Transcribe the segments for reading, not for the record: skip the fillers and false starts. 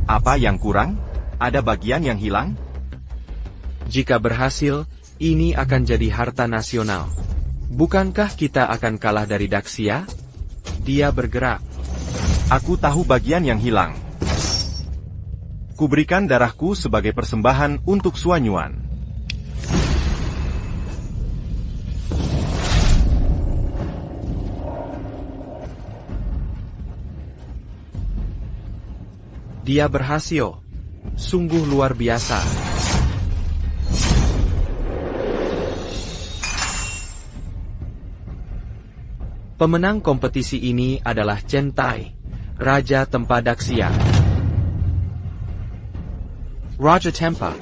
Apa yang kurang? Ada bagian yang hilang? Jika berhasil, ini akan jadi harta nasional. Bukankah kita akan kalah dari Daxia? Dia bergerak. Aku tahu bagian yang hilang. Kuberikan darahku sebagai persembahan untuk Suanyuan. Dia berhasil. Sungguh luar biasa. Pemenang kompetisi ini adalah Chen Tai, Raja Tempa Daxia. Raja Tempa.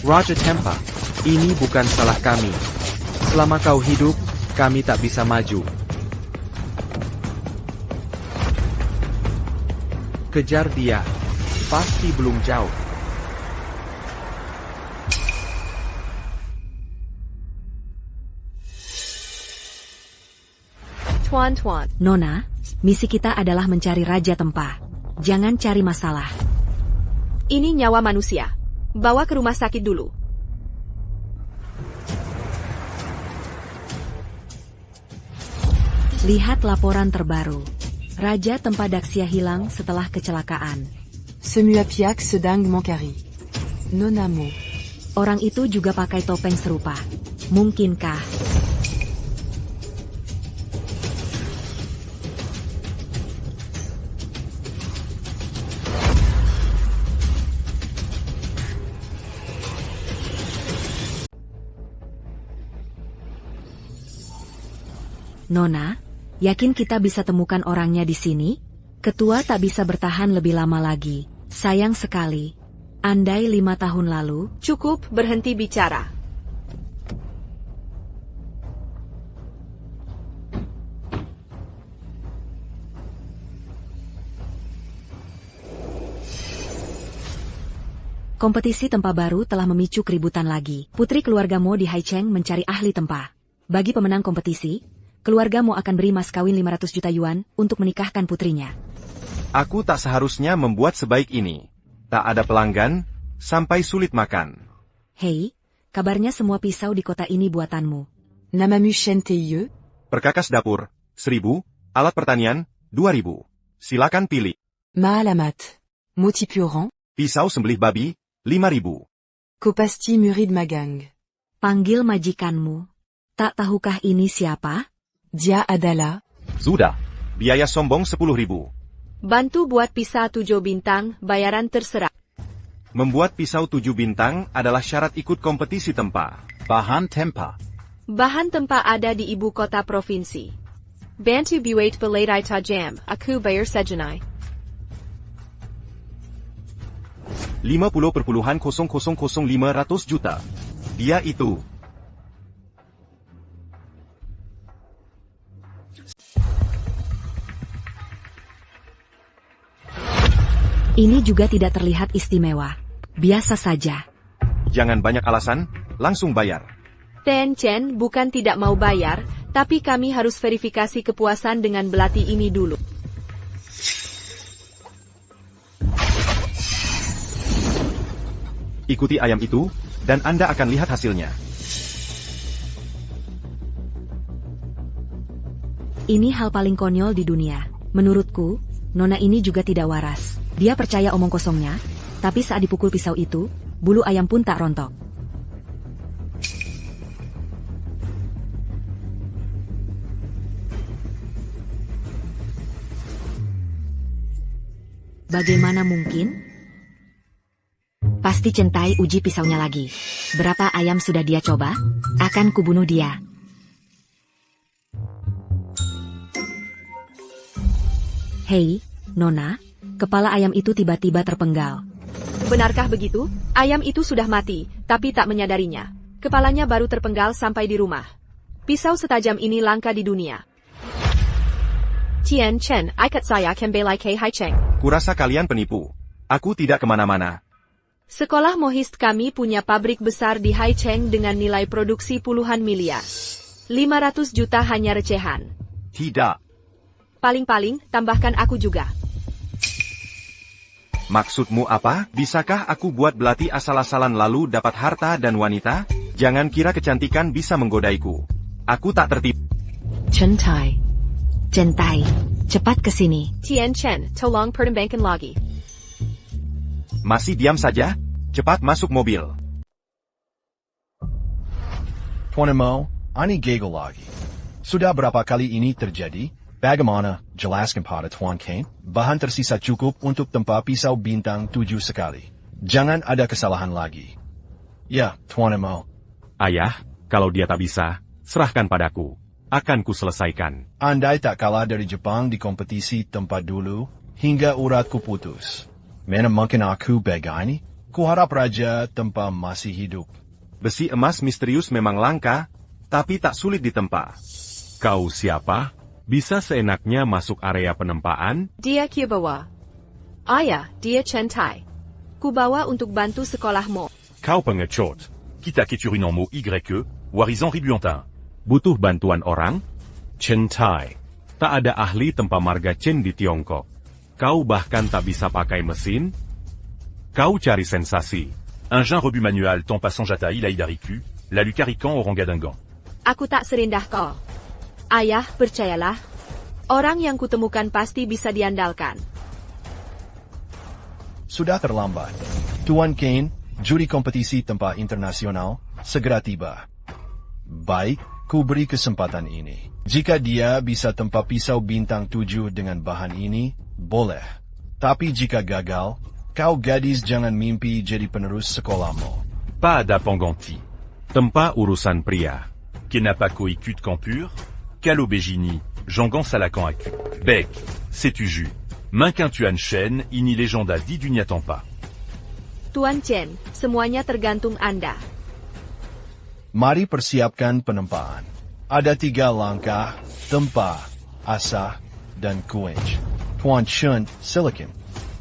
Raja Tempa. Ini bukan salah kami. Selama kau hidup, kami tak bisa maju. Kejar dia. Pasti belum jauh. Tuan-tuan. Nona, misi kita adalah mencari Raja Tempa. Jangan cari masalah. Ini nyawa manusia. Bawa ke rumah sakit dulu. Lihat laporan terbaru. Raja Tempa Daxia hilang setelah kecelakaan. Ce Muapiak sedang Monkari. Nonamo. Orang itu juga pakai topeng serupa. Mungkinkah? Nona, yakin kita bisa temukan orangnya di sini? Ketua tak bisa bertahan lebih lama lagi. Sayang sekali. Andai 5 tahun lalu. Cukup berhenti bicara. Kompetisi tempa baru telah memicu keributan lagi. Putri keluarga Mo di Haicheng mencari ahli tempa. Bagi pemenang kompetisi, keluarga Mo akan beri mas kawin 500 juta yuan untuk menikahkan putrinya. Aku tak seharusnya membuat sebaik ini. Tak ada pelanggan, sampai sulit makan. Hei, kabarnya semua pisau di kota ini buatanmu. Namamu Shen Teiyu. Perkakas dapur, 1000, alat pertanian, 2000. Silakan pilih. Maalamat. Moti Pioran. Pisau sembelih babi, 5000. Kopasti Murid Magang. Panggil majikanmu. Tak tahukah ini siapa? Dia adalah. Sudah. Biaya sombong 10.000. Bantu buat pisau 7 bintang, bayaran terserah. Membuat pisau 7 bintang adalah syarat ikut kompetisi tempa. Bahan tempa. Bahan tempa ada di ibu kota provinsi. Bantu buat belai tajam, aku bayar sejenai. 50,000,500 juta. Dia itu. Ini juga tidak terlihat istimewa. Biasa saja. Jangan banyak alasan, langsung bayar. Ten Chen bukan tidak mau bayar, tapi kami harus verifikasi kepuasan dengan belati ini dulu. Ikuti ayam itu, dan Anda akan lihat hasilnya. Ini hal paling konyol di dunia. Menurutku, Nona ini juga tidak waras. Dia percaya omong kosongnya, tapi saat dipukul pisau itu, bulu ayam pun tak rontok. Bagaimana mungkin? Pasti Chen Tai uji pisaunya lagi. Berapa ayam sudah dia coba? Akan kubunuh dia. Hei, Nona, kepala ayam itu tiba-tiba terpenggal. Benarkah begitu? Ayam itu sudah mati, tapi tak menyadarinya. Kepalanya baru terpenggal sampai di rumah. Pisau setajam ini langka di dunia. Tian Chen, ikat saya kembali ke Haicheng. Kurasa kalian penipu. Aku tidak kemana-mana. Sekolah Mohist kami punya pabrik besar di Haicheng dengan nilai produksi puluhan miliar. 500 juta hanya recehan. Tidak. Paling-paling, tambahkan aku juga. Maksudmu apa? Bisakah aku buat belati asal-asalan lalu dapat harta dan wanita? Jangan kira kecantikan bisa menggodaiku. Aku tak tertipu. Centai. Centai. Cepat ke sini. Tian Chen, tolong pertimbangkan lagi. Masih diam saja? Cepat masuk mobil. Tuan Mo, ini gagal lagi. Sudah berapa kali ini terjadi? Bagaimana? Jelaskan pada Tuan Kane. Bahan tersisa cukup untuk tempat pisau bintang 7 sekali. Jangan ada kesalahan lagi. Ya, Tuan Mo. Ayah, kalau dia tak bisa, serahkan padaku. Akan ku selesaikan. Andai tak kalah dari Jepang di kompetisi tempat dulu, hingga uratku putus. Mana mungkin aku begini? Kuharap Raja tempat masih hidup. Besi emas misterius memang langka, tapi tak sulit ditempa. Kau siapa? Bisa seenaknya masuk area penempaan? Dia Kibawa. Ayah, dia Centai. Kubawa untuk bantu sekolahmu. Kau pengecut. Kita kiturin en mot YE, Warizan Ribuantin. Butuh bantuan orang? Centai. Tak ada ahli tempa marga Chen di Tiongkok. Kau bahkan tak bisa pakai mesin? Kau cari sensasi. Un jeun rebut manual tant passant Jataï la Idariku, la Lucarican au Rangadingan. Aku tak serindah kau. Ayah, percayalah. Orang yang kutemukan pasti bisa diandalkan. Sudah terlambat. Tuan Kane, juri kompetisi tempat internasional, segera tiba. Baik, ku beri kesempatan ini. Jika dia bisa tempat pisau bintang 7 dengan bahan ini, boleh. Tapi jika gagal, kau gadis jangan mimpi jadi penerus sekolahmu. Pas d'Apanganti. Tempa urusan pria. Kenapako Ikut Campur, Calo Bégini, Jangan Salakan Aku. Bec, sais-tu jus. Minquin Tuan Shen, ini légenda dit du Nyatampa. Tuan Chen, semuanya tergantung Anda. Mari persiapkan penempaan. Ada 3 langkah, tempa, asah, dan kuench. Tuan Chen, silakan.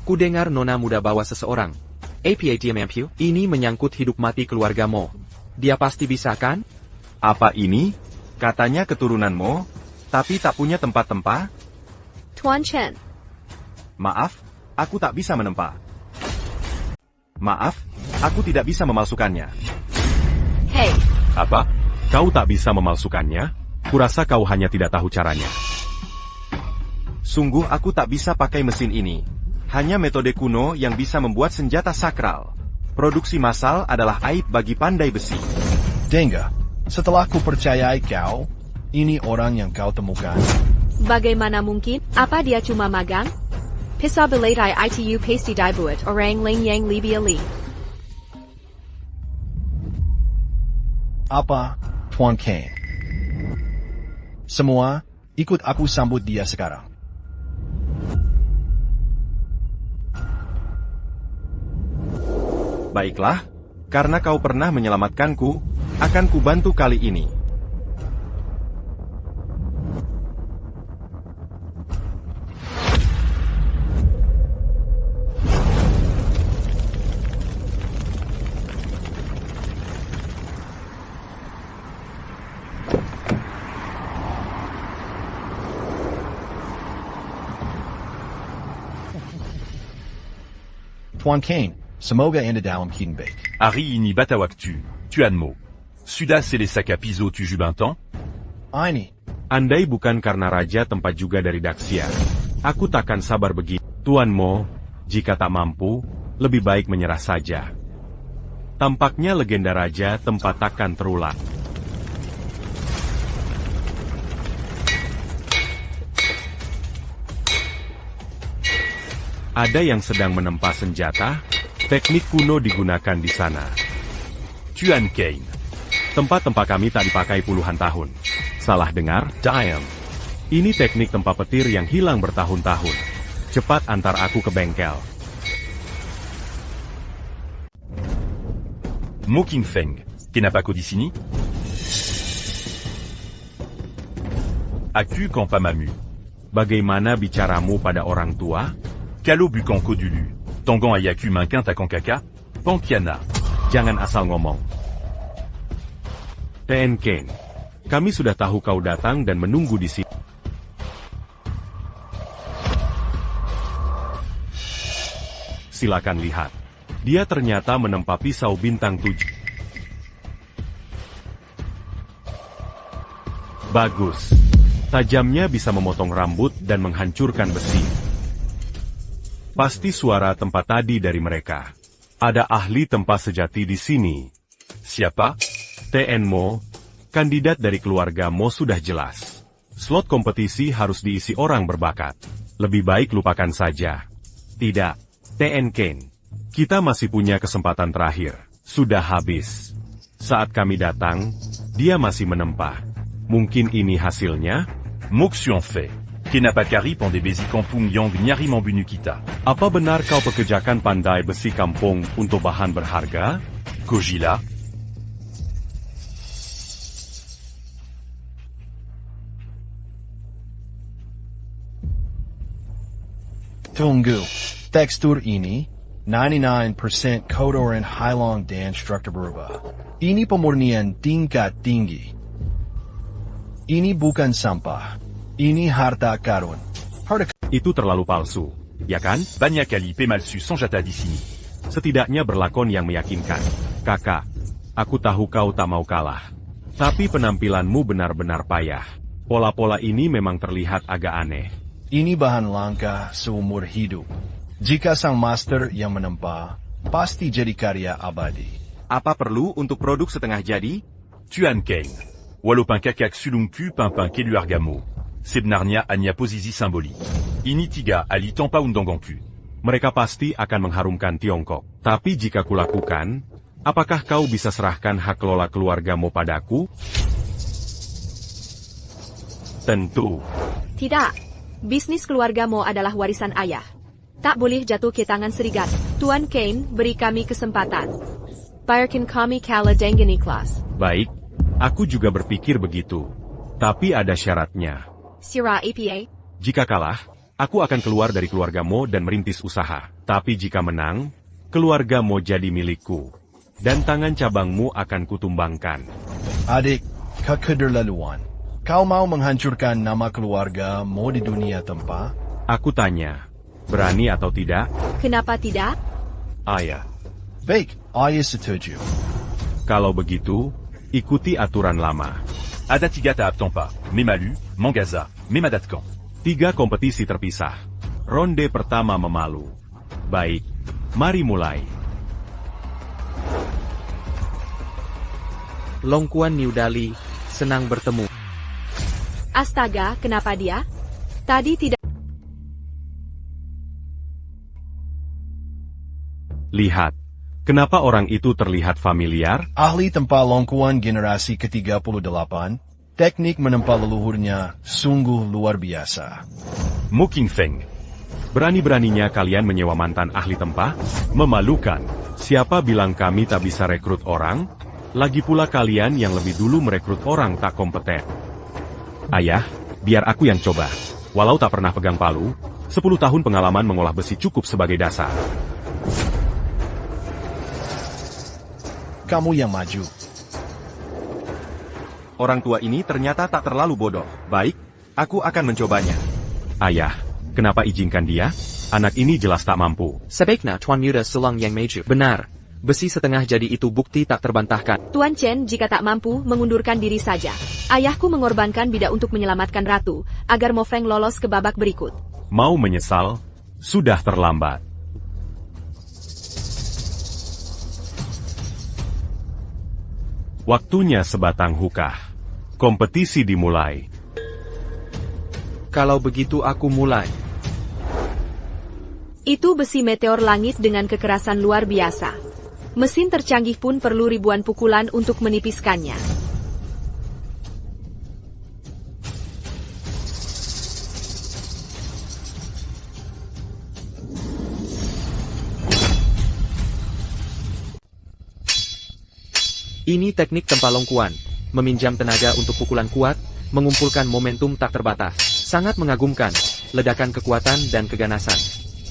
Ku dengar nona muda bawa seseorang. APATMMQ, ini menyangkut hidup mati keluarga Mo. Dia pasti bisa kan? Apa ini? Katanya keturunanmu, tapi tak punya tempat-tempat? Tuan Chen, Maaf, aku tak bisa menempa. Maaf, aku tidak bisa memalsukannya. hey, Apa? Kau tak bisa memalsukannya? Kurasa kau hanya tidak tahu caranya. Sungguh aku tak bisa pakai mesin ini. Hanya metode kuno yang bisa membuat senjata sakral. Produksi massal adalah aib bagi pandai besi. Denga, setelah ku percayai kau, ini orang yang kau temukan. bagaimana mungkin? Apa dia cuma magang? Pisau belatai itu pasti dibuat orang lain yang lebih ahli. Apa, Tuan Kane? Semua, ikut aku sambut dia sekarang. Baiklah, karena kau pernah menyelamatkanku, akan kubantu kali ini. Tuan Kane, semoga Anda dalam keadaan baik. Ari ini Batawaktu, Tuan Mo. Sudah selesai Piso tu Jubintan? Ini, Andai bukan karena raja tempat juga dari Daxia, aku takkan sabar begini. Tuan Mo, jika tak mampu, lebih baik menyerah saja. Tampaknya legenda raja tempat takkan terulang. Ada yang sedang menempa senjata, teknik kuno digunakan di sana. Tuan Kane. Tempat-tempat kami tak dipakai puluhan tahun. Salah dengar? Diane. Ini teknik tempa petir yang hilang bertahun-tahun. Cepat antar aku ke bengkel. Mo King Feng. Kenapako di sini? Aku Kampa Mamu. Bagaimana bicaramu pada orang tua? Calo Bukan Kodulu. Tangan Ayaku Minquin Takan Kaka? Pankiana. Jangan asal ngomong. TN Kane, kami sudah tahu kau datang dan menunggu di sini. Silakan lihat. Dia ternyata menempa pisau bintang 7. Bagus. Tajamnya bisa memotong rambut dan menghancurkan besi. Pasti suara tempat tadi dari mereka. Ada ahli tempat sejati di sini. Siapa? TN Mo, kandidat dari keluarga Mo sudah jelas. Slot kompetisi harus diisi orang berbakat. Lebih baik lupakan saja. Tidak, TN Kane. Kita masih punya kesempatan terakhir. Sudah habis. Saat kami datang, dia masih menempa. Mungkin ini hasilnya? Moxion fait. Kenapakari pandai besi kampung yang nyari membunu kita. Apa benar kau pekerjakan pandai besi kampung untuk bahan berharga? Kojila. Tunggu. Tekstur ini 99% kotoran Hailong dan struktur berubah. Ini pemurnian tingkat tinggi. Ini bukan sampah. Ini harta karun. Itu terlalu palsu, ya kan? Banyak kali pemalsu senjata di sini. Setidaknya berlakon yang meyakinkan. Kakak, aku tahu kau tak mau kalah. Tapi penampilanmu benar-benar payah. Pola-pola ini memang terlihat agak aneh. Ini bahan langka seumur hidup. Jika sang master yang menempa, pasti jadi karya abadi. Apa perlu untuk produk setengah jadi? Tuan Kane. Walaupun kakak sulungku pimpin keluargamu. Sebenarnya hanya posisi simbolik. Ini tiga ali tanpa undang-undangku. Mereka pasti akan mengharumkan Tiongkok. Tapi jika kulakukan, apakah kau bisa serahkan hak kelola keluargamu padaku? Tentu. Tidak. Bisnis keluarga Mo adalah warisan ayah. Tak boleh jatuh ke tangan serigat. Tuan Kane, beri kami kesempatan. Biarkan kami kalah dengan ikhlas. Baik, aku juga berpikir begitu. Tapi ada syaratnya. Sirah APA. Jika kalah, aku akan keluar dari keluarga Mo dan merintis usaha. Tapi jika menang, keluarga Mo jadi milikku. Dan tangan cabangmu akan kutumbangkan. Adik, keterlaluan. Kau mau menghancurkan nama keluarga Mo di dunia tempa? Aku tanya, berani atau tidak? Kenapa tidak? Ayah. Baik, ayah setuju. Kalau begitu, ikuti aturan lama. Ada tiga tahap tanpa. Memalu, Mangaza, Memadatkan. 3 kompetisi terpisah. Ronde pertama memalu. Baik, mari mulai. Longkuan New Dali, senang bertemu. Astaga, kenapa dia? Tadi tidak. Lihat, kenapa orang itu terlihat familiar? Ahli tempa longkuan generasi ke-38, teknik menempa leluhurnya sungguh luar biasa. Mo King Feng. Berani-beraninya kalian menyewa mantan ahli tempa? Memalukan. Siapa bilang kami tak bisa rekrut orang? Lagi pula kalian yang lebih dulu merekrut orang tak kompeten. Ayah, biar aku yang coba. Walau tak pernah pegang palu, 10 tahun pengalaman mengolah besi cukup sebagai dasar. Kamu yang maju. Orang tua ini ternyata tak terlalu bodoh. Baik, aku akan mencobanya. Ayah, kenapa izinkan dia? Anak ini jelas tak mampu. Sebaiknya Tuan Muda Selang yang maju. Benar. Besi setengah jadi itu bukti tak terbantahkan. Tuan Chen jika tak mampu, mengundurkan diri saja. Ayahku mengorbankan bidak untuk menyelamatkan ratu, agar Mo Feng lolos ke babak berikut. Mau menyesal? Sudah terlambat. Waktunya sebatang hukah. Kompetisi dimulai. Kalau begitu aku mulai. Itu besi meteor langit dengan kekerasan luar biasa. Mesin tercanggih pun perlu ribuan pukulan untuk menipiskannya. Ini teknik tempa longkuan. Meminjam tenaga untuk pukulan kuat, mengumpulkan momentum tak terbatas. Sangat mengagumkan, ledakan kekuatan dan keganasan.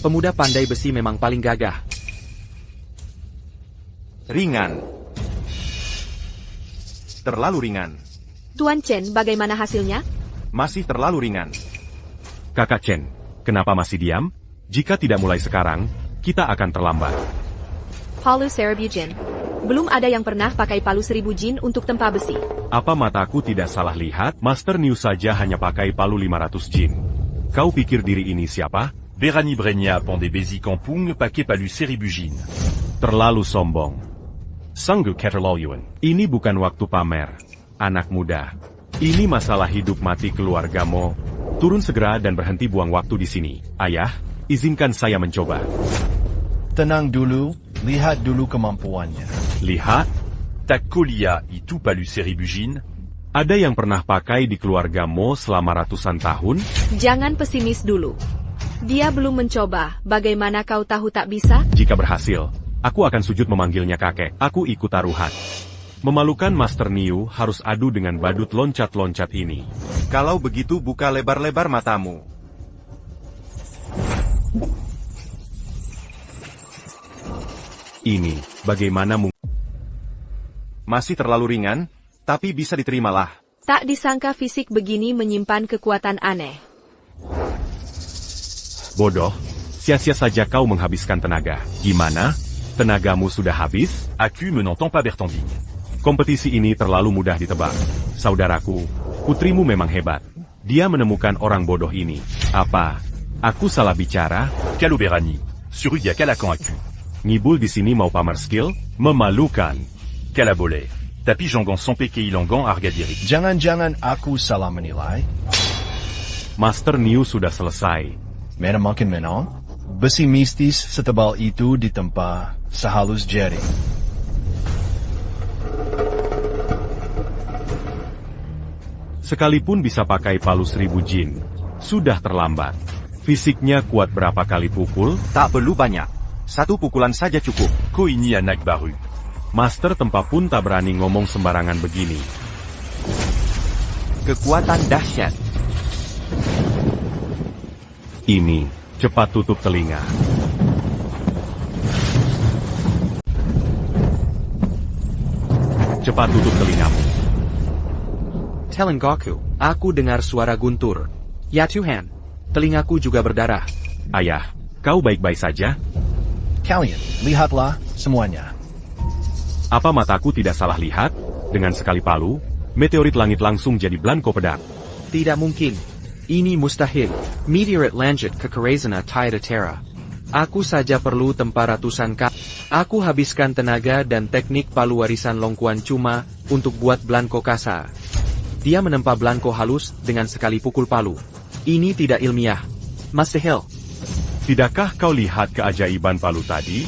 Pemuda pandai besi memang paling gagah. Ringan. Terlalu ringan. Tuan Chen, bagaimana hasilnya? Masih terlalu ringan. Kakak Chen, kenapa masih diam? Jika tidak mulai sekarang, kita akan terlambat. Palu 1000 jin. Belum ada yang pernah pakai palu 1000 jin untuk tempa besi. Apa mataku tidak salah lihat? Master New saja hanya pakai palu 500 jin. Kau pikir diri ini siapa? Berani Brenya Pandé Bezi Kampung pakai palu 1000 jin. Terlalu sombong. Sanggu keterlaluan. Ini bukan waktu pamer. Anak muda. Ini masalah hidup mati keluargamu. Turun segera dan berhenti buang waktu di sini. Ayah, izinkan saya mencoba. Tenang dulu, lihat dulu kemampuannya. Lihat, Tak Kolia itu palu 1000 jin. ada yang pernah pakai di keluargamu selama ratusan tahun? Jangan pesimis dulu. Dia belum mencoba, bagaimana kau tahu tak bisa? Jika berhasil, aku akan sujud memanggilnya kakek. Aku ikut taruhan. Memalukan Master Niu harus adu dengan badut loncat-loncat ini. Kalau begitu buka lebar-lebar matamu. Ini, bagaimana mungkin? Masih terlalu ringan, tapi bisa diterimalah. Tak disangka fisik begini menyimpan kekuatan aneh. Bodoh, sia-sia saja kau menghabiskan tenaga. Gimana? Tenagamu sudah habis? Aku menentang pas Bertanding. Kompetisi ini terlalu mudah ditebak. Saudaraku, putrimu memang hebat. Dia menemukan orang bodoh ini. Apa? Aku salah bicara? Calo Berani. Sur Udia Calacan Aku. Ngibul di sini mau pamer skill? Memalukan. Calabole. Tapi Jangan Sampai Keilangan Argadiri. Jangan-jangan aku salah menilai? Master Niu sudah selesai. Mana makin menang? Besi mistis setebal itu ditempa sehalus jari. Sekalipun bisa pakai palu 1000 jin, sudah terlambat. Fisiknya kuat berapa kali pukul? Tak perlu banyak. Satu pukulan saja cukup. Ko ini anak baru. Master Tempa pun tak berani ngomong sembarangan begini. Kekuatan dahsyat. Ini, cepat tutup telinga. Cepat tutup telingamu. Telenggaku, aku dengar suara guntur. Ya Tuhan, telingaku juga berdarah. Ayah, kau baik-baik saja? Kalian, lihatlah semuanya. Apa mataku tidak salah lihat? Dengan sekali palu, meteorit langit langsung jadi blanko pedang. Tidak mungkin. Ini mustahil. Meteorit lanjut ke Karazana Tida Terra. Aku saja perlu tempa ratusan kali. Aku habiskan tenaga dan teknik palu warisan Longkuan cuma untuk buat blanko kasar. Dia menempa blanko halus dengan sekali pukul palu. Ini tidak ilmiah. Mustahil. Tidakkah kau lihat keajaiban palu tadi?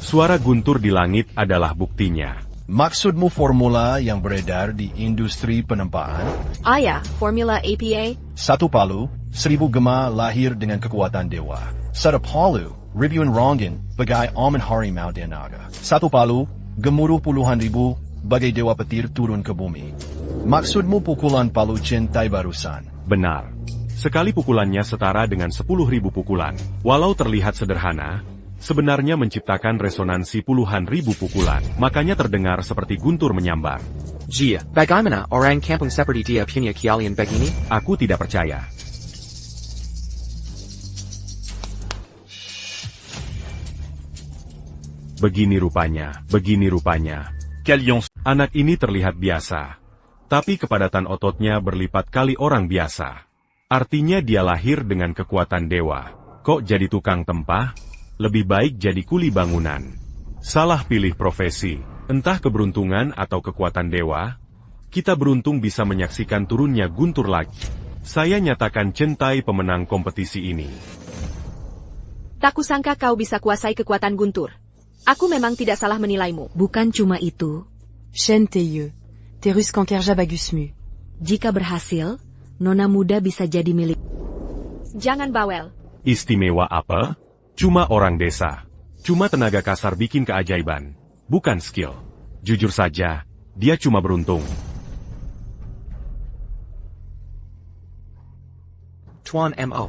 Suara guntur di langit adalah buktinya. Maksudmu formula yang beredar di industri penempaan? Ayah, formula APA? Satu palu, 1000 gema lahir dengan kekuatan dewa. Satu palu, ribuan ronggin, bagai aman harimau dan naga. Satu palu, gemuruh puluhan ribu, bagai dewa petir turun ke bumi. Maksudmu pukulan palu cintai barusan? Benar. Sekali pukulannya setara dengan 10.000 pukulan. Walau terlihat sederhana, sebenarnya menciptakan resonansi puluhan ribu pukulan. Makanya terdengar seperti guntur menyambar. Jia, bagaimana orang kampung seperti dia punya keahlian begini? Aku tidak percaya. Begini rupanya, begini rupanya. Kalian Anak ini terlihat biasa. Tapi kepadatan ototnya berlipat kali orang biasa. Artinya dia lahir dengan kekuatan dewa. Kok jadi tukang tempah? Lebih baik jadi kuli bangunan. Salah pilih profesi. Entah keberuntungan atau kekuatan dewa. Kita beruntung bisa menyaksikan turunnya guntur lagi. Saya nyatakan centai pemenang kompetisi ini. Tak kusangka kau bisa kuasai kekuatan guntur. Aku memang tidak salah menilaimu. Bukan cuma itu, Shen Teye. Terus Kankerja Bagusmu. jika berhasil, nona muda bisa jadi milik. Jangan bawel. Istimewa apa? Cuma orang desa. Cuma tenaga kasar bikin keajaiban. Bukan skill. Jujur saja, dia cuma beruntung. Tuan Mo.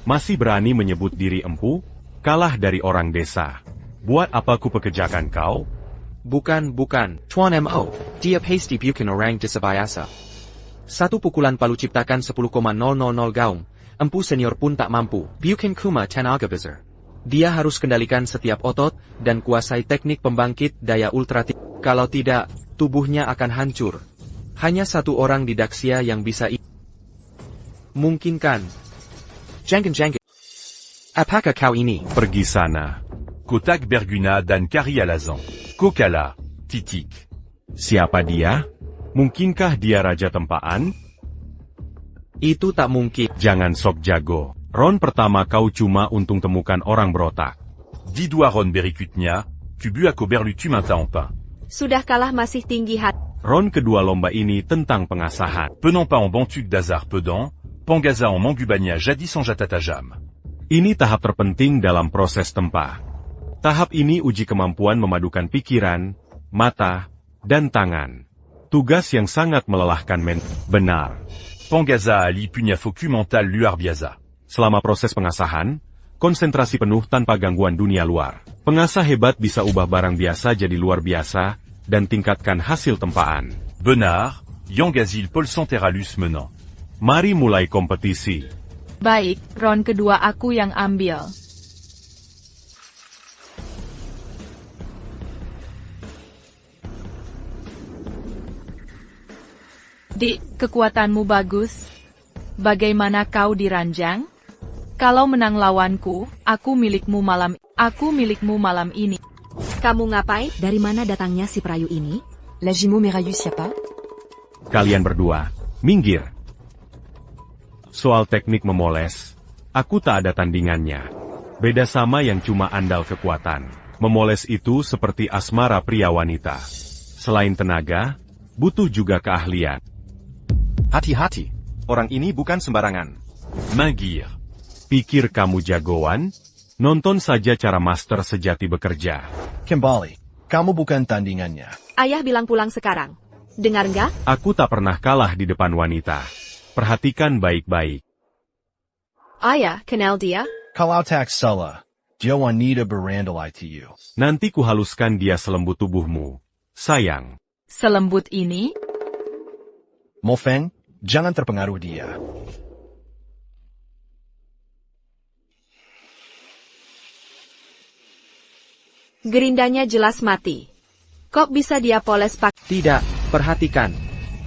Masih berani menyebut diri empu? Kalah dari orang desa. Buat apa ku pekerjakan kau? Bukan. Tuan Mo, dia pasti bukan orang disebayasa. Satu pukulan palu ciptakan 10,000 gaung. Empu senior pun tak mampu. Bukan kuma tenaga besar. Dia harus kendalikan setiap otot, dan kuasai teknik pembangkit daya ultra tinggi. Kalau tidak, tubuhnya akan hancur. Hanya satu orang di Daxia yang bisa mungkinkan. Jangan. Apakah kau ini? Pergi sana. Kotak Berguna dan Kari Alazan. Kokala, Titik. Siapa dia? Mungkinkah dia Raja Tempaan? Itu tak mungkin. Jangan sok jago. Ron pertama kau cuma untung temukan orang berotak. Dis-toi Ron Berikutnia, tu bu ako berlutu mainta en pain. Sudah kalah masih tinggi hati. Ron kedua lomba ini tentang pengasahan. Penant pas en bantuc d'Azar Pedant, Pangaza en Mangubania jadis en Jatatajam. Ini tahap terpenting dalam proses tempah. Tahap ini uji kemampuan memadukan pikiran, mata, dan tangan. Tugas yang sangat melelahkan benar. Pangaza ali punya foku mental luar biasa. Selama proses pengasahan, konsentrasi penuh tanpa gangguan dunia luar. Pengasah hebat bisa ubah barang biasa jadi luar biasa, dan tingkatkan hasil tempaan. Benar, Yangazil Paul Santeralus menant. Mari mulai kompetisi. Baik, round kedua aku yang ambil. Dik, kekuatanmu bagus. Bagaimana kau diranjang? Kalau menang lawanku, aku milikmu malam ini. Kamu ngapain? Dari mana datangnya si perayu ini? La jumeau Merayu siapa? Kalian berdua, minggir. Soal teknik memoles, aku tak ada tandingannya. Beda sama yang cuma andal kekuatan. Memoles itu seperti asmara pria wanita. Selain tenaga, butuh juga keahlian. Hati-hati. Orang ini bukan sembarangan. Mangir. Pikir kamu jagoan? Nonton saja cara master sejati bekerja. Kembali, kamu bukan tandingannya. Ayah bilang pulang sekarang. Dengar nggak? Aku tak pernah kalah di depan wanita. Perhatikan baik-baik. Ayah, kenal dia? Kalau tak salah, dia wanita berandal ITU. Nanti kuhaluskan dia selembut tubuhmu. Sayang. Selembut ini? Mo Feng, jangan terpengaruh dia. Gerindanya jelas mati. Kok bisa dia poles pakai? Tidak, perhatikan.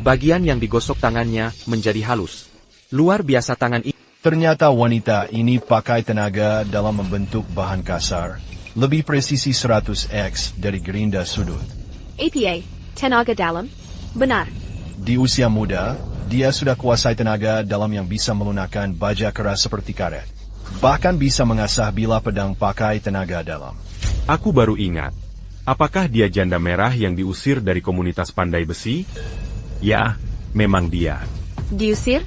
Bagian yang digosok tangannya menjadi halus. Luar biasa tangan ini. Ternyata wanita ini pakai tenaga dalam membentuk bahan kasar. Lebih presisi 100x dari gerinda sudut. APA, tenaga dalam? Benar. Di usia muda, dia sudah kuasai tenaga dalam yang bisa melunakkan baja keras seperti karet. Bahkan bisa mengasah bila pedang pakai tenaga dalam. Aku baru ingat. Apakah dia janda merah yang diusir dari komunitas pandai besi? Ya, memang dia. Diusir?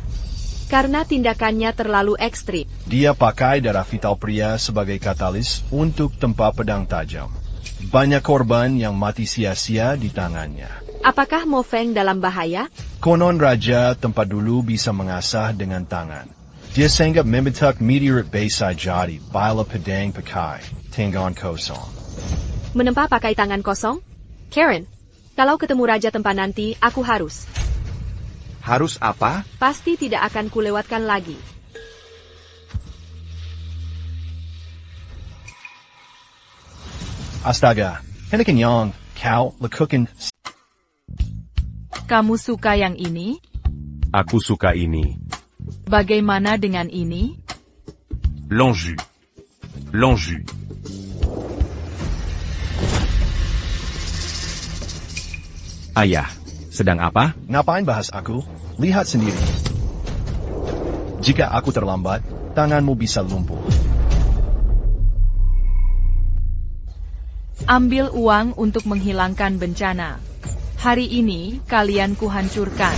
Karena tindakannya terlalu ekstrim. Dia pakai darah vital pria sebagai katalis untuk tempa pedang tajam. Banyak korban yang mati sia-sia di tangannya. Apakah Mo Feng dalam bahaya? Konon raja tempat dulu bisa mengasah dengan tangan. Dia sanggup membentuk meteorit besi jadi bila pedang pakai tangan kosong. Menempa pakai tangan kosong? Karen, kalau ketemu Raja Tempa nanti, aku harus. Harus apa? Pasti tidak akan kulewatkan lagi. Astaga, Hennekin Yang, kau lekukan. Kamu suka yang ini? Aku suka ini. Bagaimana dengan ini? L'enjeu. L'enjeu. Ayah, sedang apa? Ngapain bahas aku? Lihat sendiri. Jika aku terlambat, tanganmu bisa lumpuh. Ambil uang untuk menghilangkan bencana. Hari ini, kalian kuhancurkan.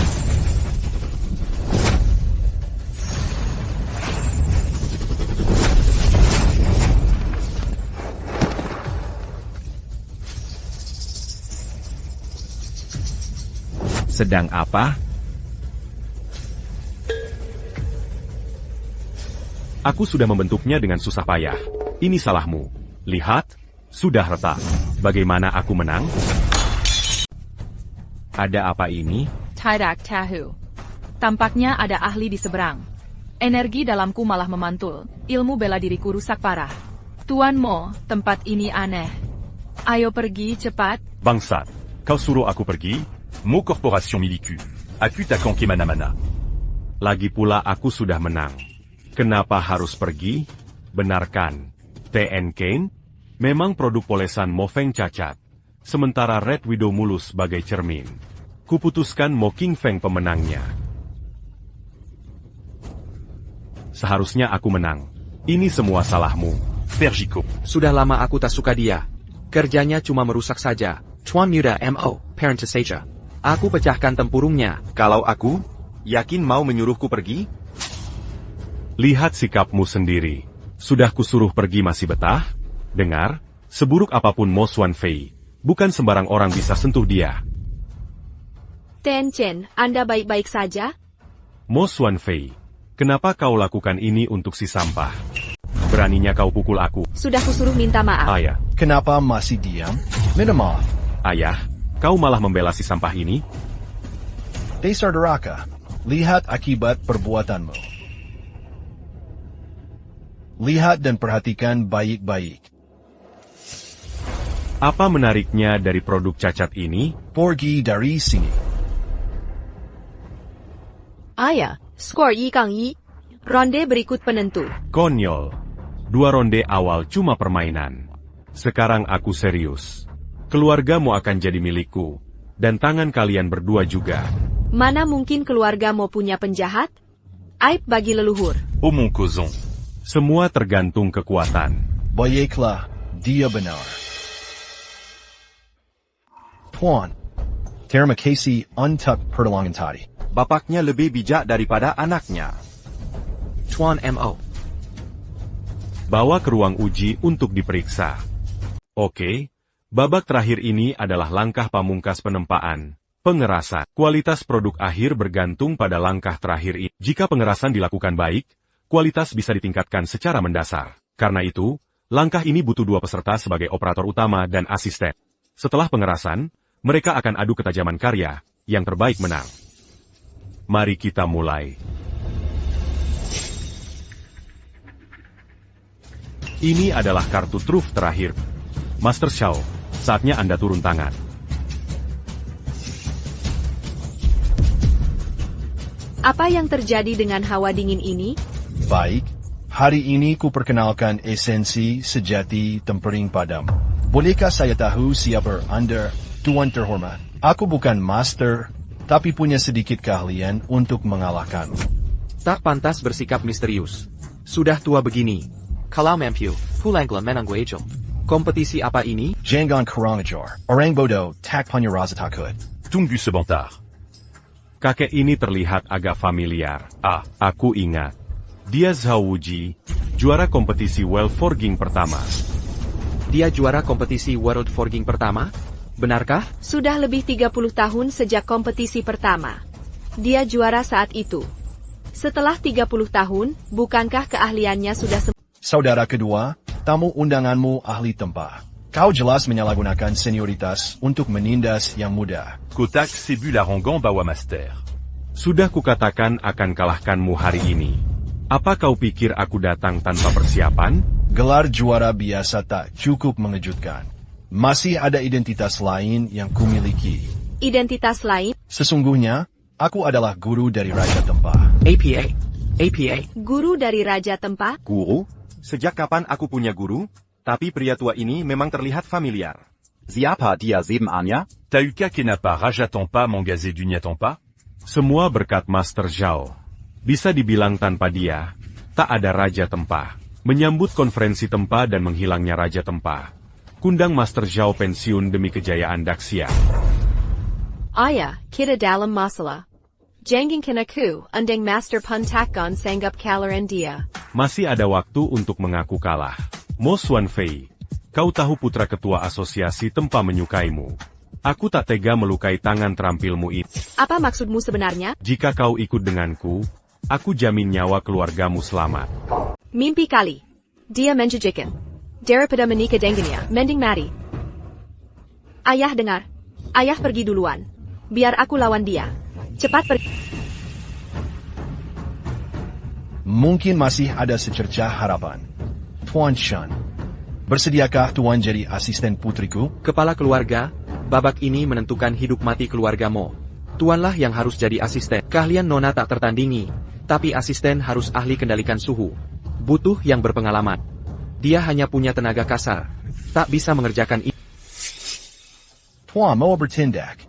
Sedang apa? Aku sudah membentuknya dengan susah payah. Ini salahmu. Lihat, Sudah retak. Bagaimana aku menang? Ada apa ini? Tidak tahu. Tampaknya ada ahli di seberang. Energi dalamku malah memantul. Ilmu bela diriku rusak parah. Tuan Mo, tempat ini aneh. Ayo pergi cepat. Bangsat, kau suruh aku pergi? Mo Corporation Milicu. Aku takkan kemana-mana. Lagi pula aku sudah menang. Kenapa harus pergi? Benarkan. TN Kane? Memang produk polesan Mo Feng cacat. Sementara Red Widow mulus sebagai cermin. Kuputuskan Mo King Feng pemenangnya. Seharusnya aku menang. Ini semua salahmu. Pergico. Sudah lama aku tak suka dia. Kerjanya cuma merusak saja. Tuan Muda Mo, parent saja. Aku pecahkan tempurungnya. Kalau aku, yakin mau menyuruhku pergi? Lihat sikapmu sendiri. Sudah kusuruh pergi masih betah? Dengar, seburuk apapun Mo Xuanfei, bukan sembarang orang bisa sentuh dia. Ten Chen, Anda baik-baik saja? Mo Xuanfei, kenapa kau lakukan ini untuk si sampah? Beraninya kau pukul aku. Sudah kusuruh minta maaf. Ayah, Kenapa masih diam? Minta maaf. ayah, kau malah membela si sampah ini? Dasar deraka. Lihat akibat perbuatanmu. Lihat dan perhatikan baik-baik. Apa menariknya dari produk cacat ini? Pergi dari sini. Ayah, skor 1-1. Ronde berikut penentu. Konyol. 2 ronde awal cuma permainan. Sekarang aku serius. Keluargamu akan jadi milikku. Dan tangan kalian berdua juga. Mana mungkin keluarga mau punya penjahat? Aib bagi leluhur. Oh mon causon. Semua tergantung kekuatan. Baiklah, dia benar. Tuan, terima kasih untuk pertolongan tadi. Bapaknya lebih bijak daripada anaknya. Tuan Mo. Bawa ke ruang uji untuk diperiksa. Oke, babak terakhir ini adalah langkah pamungkas penempaan. Pengerasan. Kualitas produk akhir bergantung pada langkah terakhir ini. Jika pengerasan dilakukan baik, kualitas bisa ditingkatkan secara mendasar. Karena itu, langkah ini butuh 2 peserta sebagai operator utama dan asisten. Setelah pengerasan, mereka akan adu ketajaman karya, yang terbaik menang. Mari kita mulai. Ini adalah kartu truf terakhir. Master Xiao, saatnya Anda turun tangan. Apa yang terjadi dengan hawa dingin ini? Baik, hari ini ku perkenalkan esensi sejati tempering padamu. Bolehkah saya tahu siapa Anda, Tuan terhormat? Aku bukan master, tapi punya sedikit keahlian untuk mengalahkanmu. Tak pantas bersikap misterius. Sudah tua begini. Kalau mampu, pulanglah menangguejo. Kompetisi apa ini? Jangan kurang ajar. Orang bodoh tak punya rasa takut. Tunggu sebentar. Kakek ini terlihat agak familiar. Ah, aku ingat. Dia Zhao Wuji, juara kompetisi World Forging pertama. Dia juara kompetisi World Forging pertama? Benarkah? Sudah lebih 30 tahun sejak kompetisi pertama. Dia juara saat itu. Setelah 30 tahun, bukankah keahliannya sudah Saudara kedua, tamu undanganmu ahli tempah. Kau jelas menyalahgunakan senioritas untuk menindas yang muda. Kotak Sebu Larangan bawa master. Sudah kukatakan akan kalahkanmu hari ini. Apa kau pikir aku datang tanpa persiapan? Gelar juara biasa tak cukup mengejutkan. Masih ada identitas lain yang kumiliki. identitas lain? Sesungguhnya, aku adalah guru dari Raja Tempah. APA. Guru dari Raja Tempah? Guru? Sejak kapan aku punya guru? Tapi pria tua ini memang terlihat familiar. Siapa dia sebenarnya? Tauka kenapa Raja Tampa m'engagé du Tampa? Semua berkat Master Zhao. Bisa dibilang tanpa dia, tak ada Raja Tempah. Menyambut konferensi Tempah dan menghilangnya Raja Tempah. Kundang Master Zhao pensiun demi kejayaan Daxia. Ayah, kita dalam masalah. Jangan kenaku, undang Master Puntakon sanggap kalaran dia. Masih ada waktu untuk mengaku kalah. Mo Xuanfei, kau tahu putra ketua asosiasi Tempah menyukaimu. Aku tak tega melukai tangan terampilmu ini. Apa maksudmu sebenarnya? Jika kau ikut denganku, aku jamin nyawa keluargamu selamat. Mimpi kali. Dia menjijikan. daripada menikah dengannya, mending mati. Ayah dengar. Ayah pergi duluan. Biar aku lawan dia. Cepat pergi. Mungkin masih ada secercah harapan. Tuan Shen, bersediakah Tuan jadi asisten putriku? Kepala keluarga, babak ini menentukan hidup mati keluarga Mo. Tuanlah yang harus jadi asisten. Keahlian Nona tak tertandingi, tapi asisten harus ahli kendalikan suhu. Butuh yang berpengalaman. Dia hanya punya tenaga kasar. Tak bisa mengerjakan ini. Tuan mau bertindak.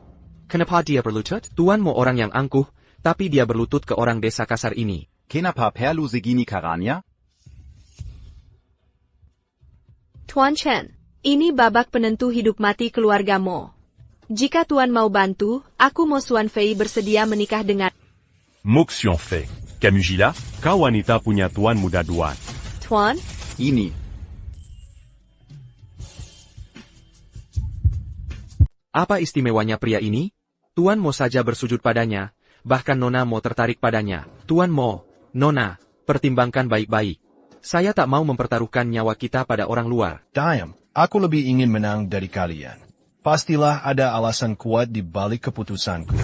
Kenapa dia berlutut? Tuan Mo orang yang angkuh, tapi dia berlutut ke orang desa kasar ini. Kenapa perlu segini caranya? Tuan Chen, ini babak penentu hidup mati keluarga Mo. Jika Tuan mau bantu, aku Mo Xuan Fei bersedia menikah dengan... Moxion Fei. Camugila? Kau wanita punya tuan muda Duan. Tuan, Ini. Apa istimewanya pria ini? Tuan Mo saja bersujud padanya, bahkan Nona Mo tertarik padanya. Tuan Mo, Nona, pertimbangkan baik-baik. Saya tak mau mempertaruhkan nyawa kita pada orang luar. Diam, aku lebih ingin menang dari kalian. Pastilah ada alasan kuat di balik keputusanku.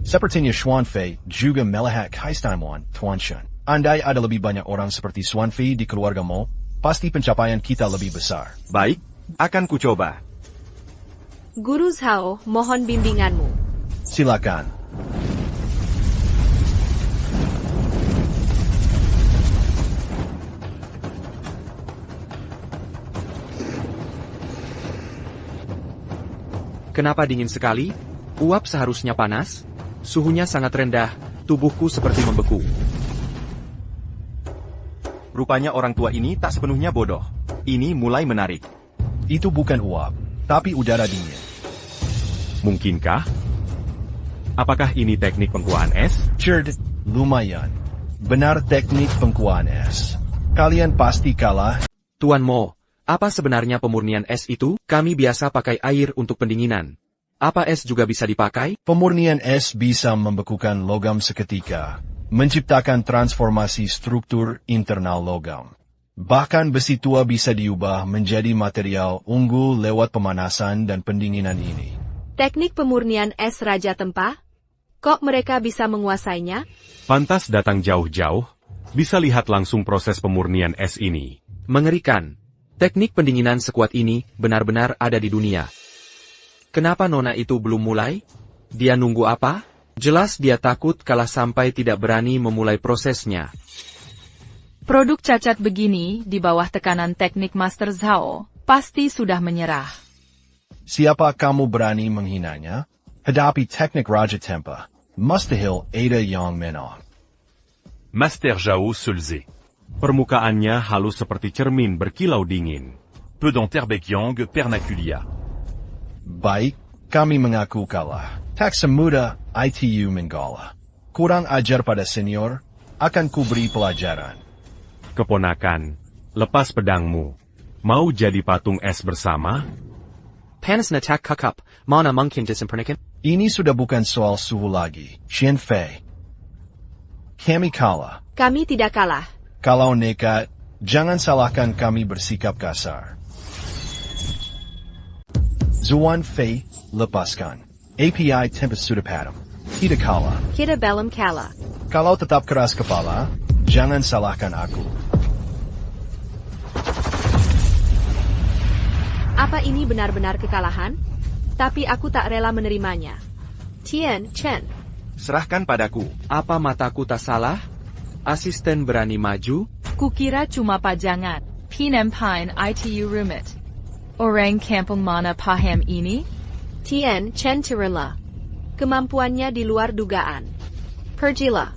Sepertinya Xuan Fei juga melihat keistimewaan Tuan Shen. Andai ada lebih banyak orang seperti Xuan Fei di keluarga Mo, pasti pencapaian kita lebih besar. Baik, akan kucoba. Guru Zhao, mohon bimbinganmu. Silakan. Kenapa dingin sekali? Uap seharusnya panas? Suhunya sangat rendah, tubuhku seperti membeku. Rupanya orang tua ini tak sepenuhnya bodoh. Ini mulai menarik. Itu bukan uap, tapi udara dingin. Mungkinkah? Apakah ini teknik pengkuaan es? Cerd, lumayan. Benar teknik pengkuaan es. Kalian pasti kalah. Tuan Mo, apa sebenarnya pemurnian es itu? Kami biasa pakai air untuk pendinginan. Apa es juga bisa dipakai? Pemurnian es bisa membekukan logam seketika, menciptakan transformasi struktur internal logam. Bahkan besi tua bisa diubah menjadi material unggul lewat pemanasan dan pendinginan ini. Teknik pemurnian es Raja Tempah? Kok mereka bisa menguasainya? Pantas datang jauh-jauh, bisa lihat langsung proses pemurnian es ini. Mengerikan. Teknik pendinginan sekuat ini benar-benar ada di dunia. Kenapa Nona itu belum mulai? Dia nunggu apa? Jelas dia takut kalah sampai tidak berani memulai prosesnya. Produk cacat begini, di bawah tekanan teknik Master Zhao, pasti sudah menyerah. Siapa kamu berani menghinanya? Hadapi teknik Raja Tempah. Mustahil ada yang menang. Master Zhao Sulze. Permukaannya halus seperti cermin berkilau dingin. Peu d'enterbekyang pernaculia. Baik, kami mengaku kalah. Tak semudah ITU mengalah. Kurang ajar pada senior, akan kuberi pelajaran. Keponakan, lepas pedangmu. Mau jadi patung es bersama? Panas na tak kakap, mana mungkin disempernikan? Ini sudah bukan soal suhu lagi, Xian Fei. Kami kalah. Kami tidak kalah. Kalau nekat, jangan salahkan kami bersikap kasar. Xuan Fei, lepaskan. API Tempest sudah padam. Tidak kalah. Kita belum kalah. Kalau tetap keras kepala, jangan salahkan aku. Apa ini benar-benar kekalahan? Tapi aku tak rela menerimanya. Tian Chen. Serahkan padaku. Apa mataku tak salah? Asisten berani maju? Kukira cuma pajangan. Pinempine ITU rumit. Orang kampung mana paham ini? Tian Chen Tirela. Kemampuannya di luar dugaan. Pergilah.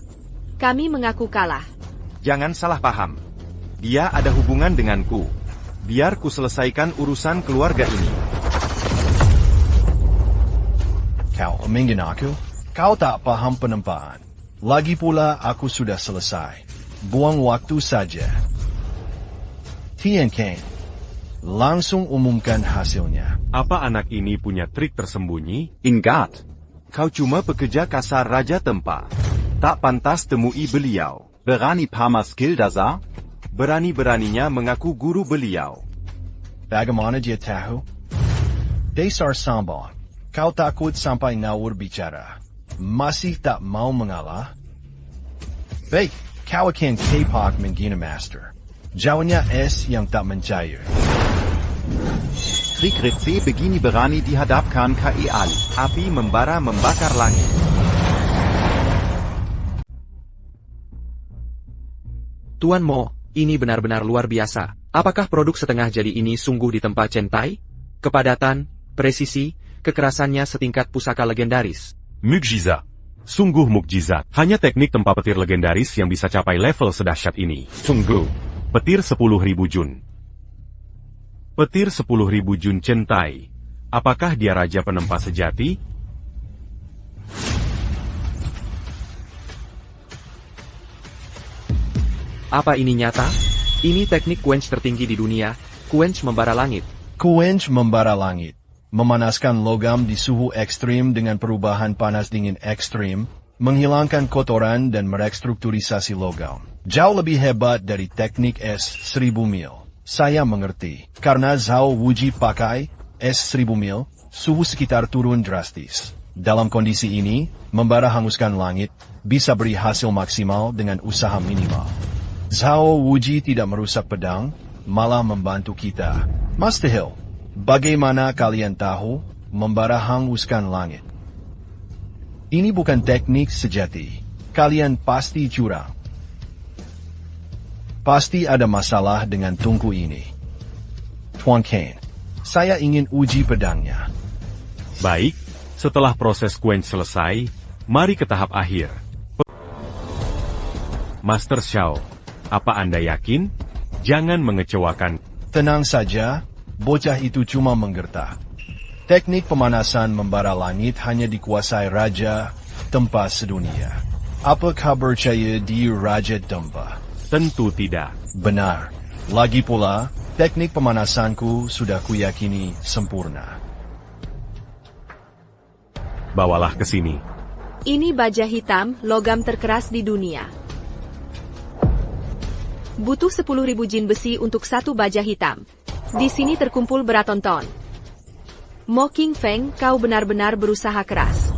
Kami mengaku kalah. Jangan salah paham. Dia ada hubungan denganku. Biar ku selesaikan urusan keluarga ini. Kau omongin aku? Kau tak paham penempaan. Lagi pula aku sudah selesai. Buang waktu saja. Tian Kane, langsung umumkan hasilnya. Apa anak ini punya trik tersembunyi? Ingat. Kau cuma pekerja kasar Raja Tempah. Tak pantas temui beliau. Berani pamer skill dasar? Berani-beraninya mengaku guru beliau. Bagaimana dia tahu? Dasar sombong. Kau takut sampai ngawur bicara. Masih tak mau mengalah? Baik, kau akan K-pop menghina Master. Jawabannya S yang tak mencair. Krieg Ritze begini berani dihadapkan KE Ali. Api membara membakar langit. Tuan Mo, ini benar-benar luar biasa. Apakah produk setengah jadi ini sungguh ditempa centai? Kepadatan, presisi, kekerasannya setingkat pusaka legendaris. Mukjizat. Sungguh mukjizat. Hanya teknik tempa petir legendaris yang bisa capai level sedahsyat ini. Sungguh. Petir 10.000 jun. Petir 10.000 jun centai. Apakah dia raja penempa sejati? Apa ini nyata? Ini teknik quench tertinggi di dunia, quench membara langit. Quench membara langit. Memanaskan logam di suhu ekstrim dengan perubahan panas dingin ekstrim, menghilangkan kotoran dan merestrukturisasi logam. Jauh lebih hebat dari teknik es 1000 mil. Saya mengerti, karena Zhao Wuji pakai es 1000 mil, suhu sekitar turun drastis. Dalam kondisi ini, membara hanguskan langit, bisa beri hasil maksimal dengan usaha minimal. Zhao Wuji tidak merusak pedang, malah membantu kita. Master Hill, bagaimana kalian tahu membara hanguskan langit? Ini bukan teknik sejati. Kalian pasti curang. Pasti ada masalah dengan tungku ini. Tuan Kane, saya ingin uji pedangnya. Baik, setelah proses quench selesai, mari ke tahap akhir. Master Xiao, apa Anda yakin? Jangan mengecewakan. Tenang saja, bocah itu cuma menggertak. Teknik pemanasan membara langit hanya dikuasai Raja Tempa sedunia. Apakah percaya di Raja Tempa? Tentu tidak. Benar. Lagi pula, teknik pemanasanku sudah kuyakini sempurna. Bawalah ke sini. Ini baja hitam, logam terkeras di dunia. Butuh 10.000 jin besi untuk satu baja hitam. Di sini terkumpul beraton-ton. Mo King Feng, kau benar-benar berusaha keras.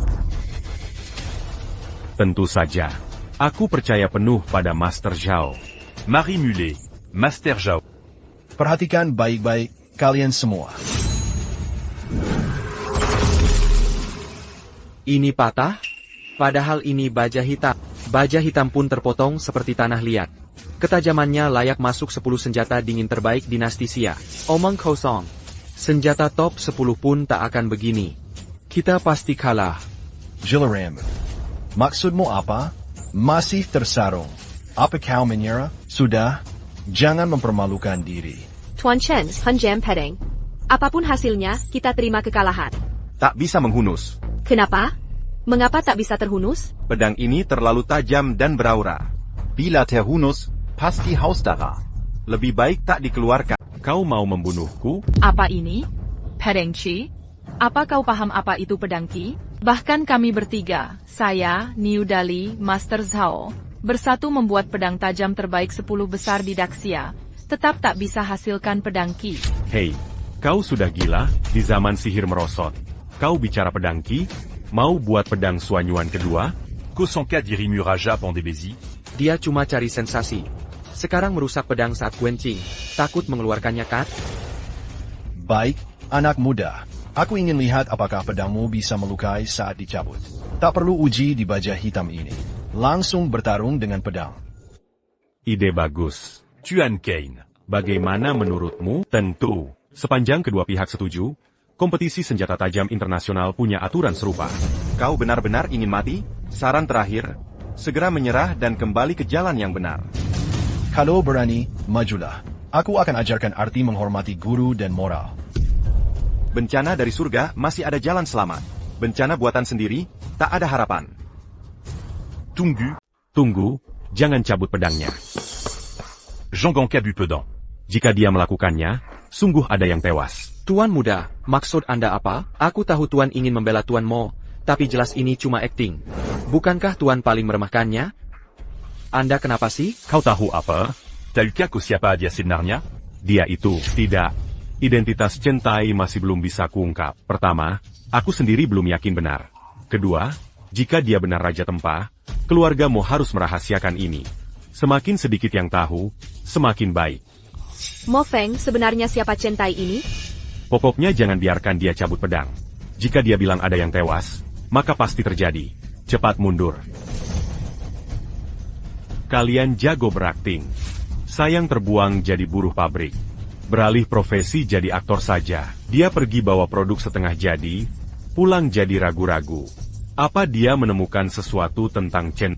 Tentu saja. Aku percaya penuh pada Master Zhao. Marie Mulet, Master Zhao. Perhatikan baik-baik kalian semua. Ini patah? Padahal ini baja hitam. Baja hitam pun terpotong seperti tanah liat. Ketajamannya layak masuk 10 senjata dingin terbaik dinasti Xia. Omong kosong. Senjata top 10 pun tak akan begini. Kita pasti kalah. Jilaram, maksudmu apa? Masih tersarung. Apa kau menyerah? Sudah, jangan mempermalukan diri. Tuan Chen, Henjam Pedeng. Apapun hasilnya, kita terima kekalahan. Tak bisa menghunus. Kenapa? Mengapa tak bisa terhunus? Pedang ini terlalu tajam dan beraura. Bila terhunus, pasti hausdara. Lebih baik tak dikeluarkan. Kau mau membunuhku? Apa ini? Pedang Chi? Apa kau paham apa itu pedang Qi? Bahkan kami bertiga, saya, Niu Dali, Master Zhao, bersatu membuat pedang tajam terbaik 10 besar di Daxia, tetap tak bisa hasilkan pedang Qi. Hei, kau sudah gila? Di zaman sihir merosot. Kau bicara pedang Qi? Mau buat pedang Suanyuan kedua? Kosanka dirimu Raja Pandebezi. Dia cuma cari sensasi. Sekarang merusak pedang saat quenching. Takut mengeluarkannya kan? Baik, anak muda. Aku ingin lihat apakah pedangmu bisa melukai saat dicabut. Tak perlu uji di baja hitam ini. Langsung bertarung dengan pedang. Ide bagus. Tuan Kane. Bagaimana menurutmu? Tentu. Sepanjang kedua pihak setuju, kompetisi senjata tajam internasional punya aturan serupa. Kau benar-benar ingin mati? Saran terakhir, segera menyerah dan kembali ke jalan yang benar. Kalau berani, majulah. Aku akan ajarkan arti menghormati guru dan moral. Bencana dari surga masih ada jalan selamat. Bencana buatan sendiri, tak ada harapan. Tunggu, jangan cabut pedangnya. Zhonggang Kabu Pedang. Jika dia melakukannya, sungguh ada yang tewas. Tuan muda, maksud Anda apa? Aku tahu Tuan ingin membela Tuan Mo, tapi jelas ini cuma akting. Bukankah Tuan paling meremehkannya? Anda kenapa sih? Kau tahu apa? T'as eu qu'à qu'au siapa dia sebenarnya? Dia itu, tidak. Identitas Chen Tai masih belum bisa kuungkap. Pertama, aku sendiri belum yakin benar. Kedua, jika dia benar Raja Tempah, keluarga Mo harus merahasiakan ini. Semakin sedikit yang tahu, semakin baik. Mo Feng, sebenarnya siapa Chen Tai ini? Pokoknya jangan biarkan dia cabut pedang. Jika dia bilang ada yang tewas, maka pasti terjadi. Cepat mundur. Kalian jago berakting. Sayang terbuang jadi buruh pabrik. Beralih profesi jadi aktor saja. Dia pergi bawa produk setengah jadi, pulang jadi ragu-ragu. Apa dia menemukan sesuatu tentang Chen?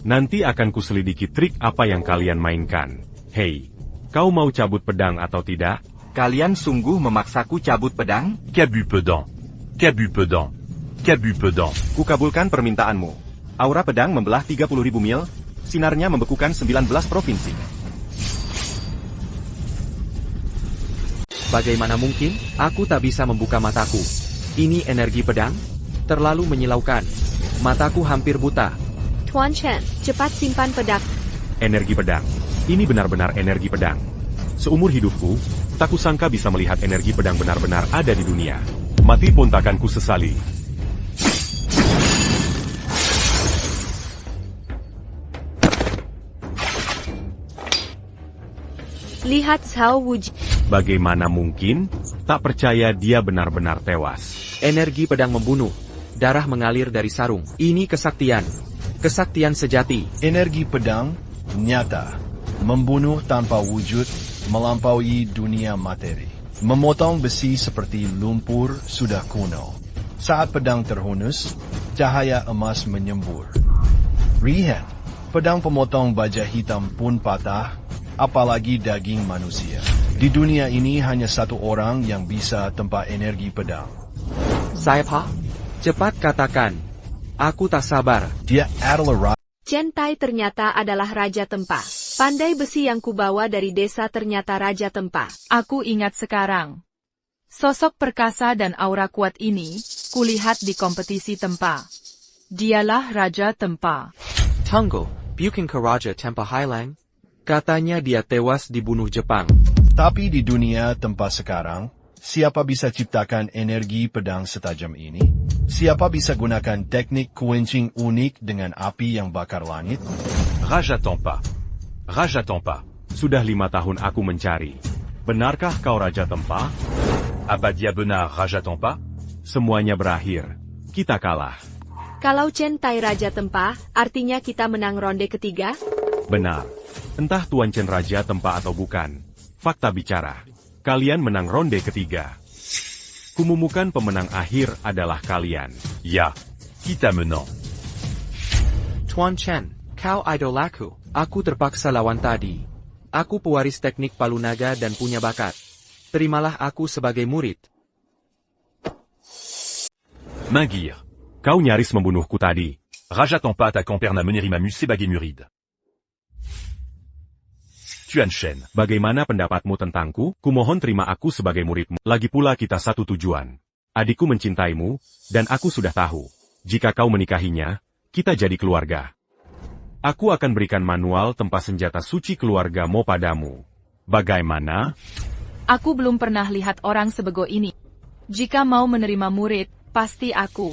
Nanti akan kuselidiki trik apa yang kalian mainkan. Hei, kau mau cabut pedang atau tidak? Kalian sungguh memaksaku cabut pedang? Cabu pedant. Cabu pedant. Cabu pedant. Kukabulkan permintaanmu. Aura pedang membelah 30.000 mil, sinarnya membekukan 19 provinsi. Bagaimana mungkin? Aku tak bisa membuka mataku. Ini energi pedang? Terlalu menyilaukan. Mataku hampir buta. Tuan Chen, cepat simpan pedang. Energi pedang. Ini benar-benar energi pedang. Seumur hidupku, tak kusangka bisa melihat energi pedang benar-benar ada di dunia. Mati pun takkan kusesali. Lihat Zhao Wuji. Bagaimana mungkin? Tak percaya dia benar-benar tewas. Energi pedang membunuh. Darah mengalir dari sarung. Ini kesaktian. Kesaktian sejati. Energi pedang nyata, membunuh tanpa wujud, melampaui dunia materi. Memotong besi seperti lumpur sudah kuno. Saat pedang terhunus, cahaya emas menyembur. Lihat, pedang pemotong baja hitam pun patah, apalagi daging manusia. Di dunia ini hanya satu orang yang bisa tempa energi pedang. Siapa? Cepat katakan. Aku tak sabar. Dia adalah Chen Tai ternyata adalah Raja Tempah. Pandai besi yang kubawa dari desa ternyata Raja Tempah. Aku ingat sekarang. Sosok perkasa dan aura kuat ini, kulihat di kompetisi Tempah. Dialah Raja Tempah. Tunggu, bukan ke Raja Tempah Highlang? Katanya dia tewas dibunuh Jepang. Tapi di dunia tempat sekarang, siapa bisa ciptakan energi pedang setajam ini? Siapa bisa gunakan teknik quenching unik dengan api yang bakar langit? Raja Tempah. Raja Tempah. Sudah 5 tahun aku mencari. Benarkah kau Raja Tempah? Apa dia benar Raja Tempah? Semuanya berakhir. Kita kalah. Kalau Chen Tai Raja Tempah, artinya kita menang ronde ketiga? Benar. Entah Tuan Chen Raja Tempah atau bukan. Fakta bicara. Kalian menang ronde ketiga. Kumumukan pemenang akhir adalah kalian. Ya, kita menang. Tuan Chen, kau idolaku. Aku terpaksa lawan tadi. Aku pewaris teknik palu naga dan punya bakat. Terimalah aku sebagai murid. Mingir. Kau nyaris membunuhku tadi. Raja Tempah attaquant Perna Menerimamus Sebagemuride. Tuan Chen. Bagaimana pendapatmu tentangku? Kumohon terima aku sebagai muridmu. Lagi pula kita satu tujuan. Adikku mencintaimu, dan aku sudah tahu. Jika kau menikahinya, kita jadi keluarga. Aku akan berikan manual tempat senjata suci keluarga Mo padamu. Bagaimana? Aku belum pernah lihat orang sebego ini. Jika mau menerima murid, pasti aku.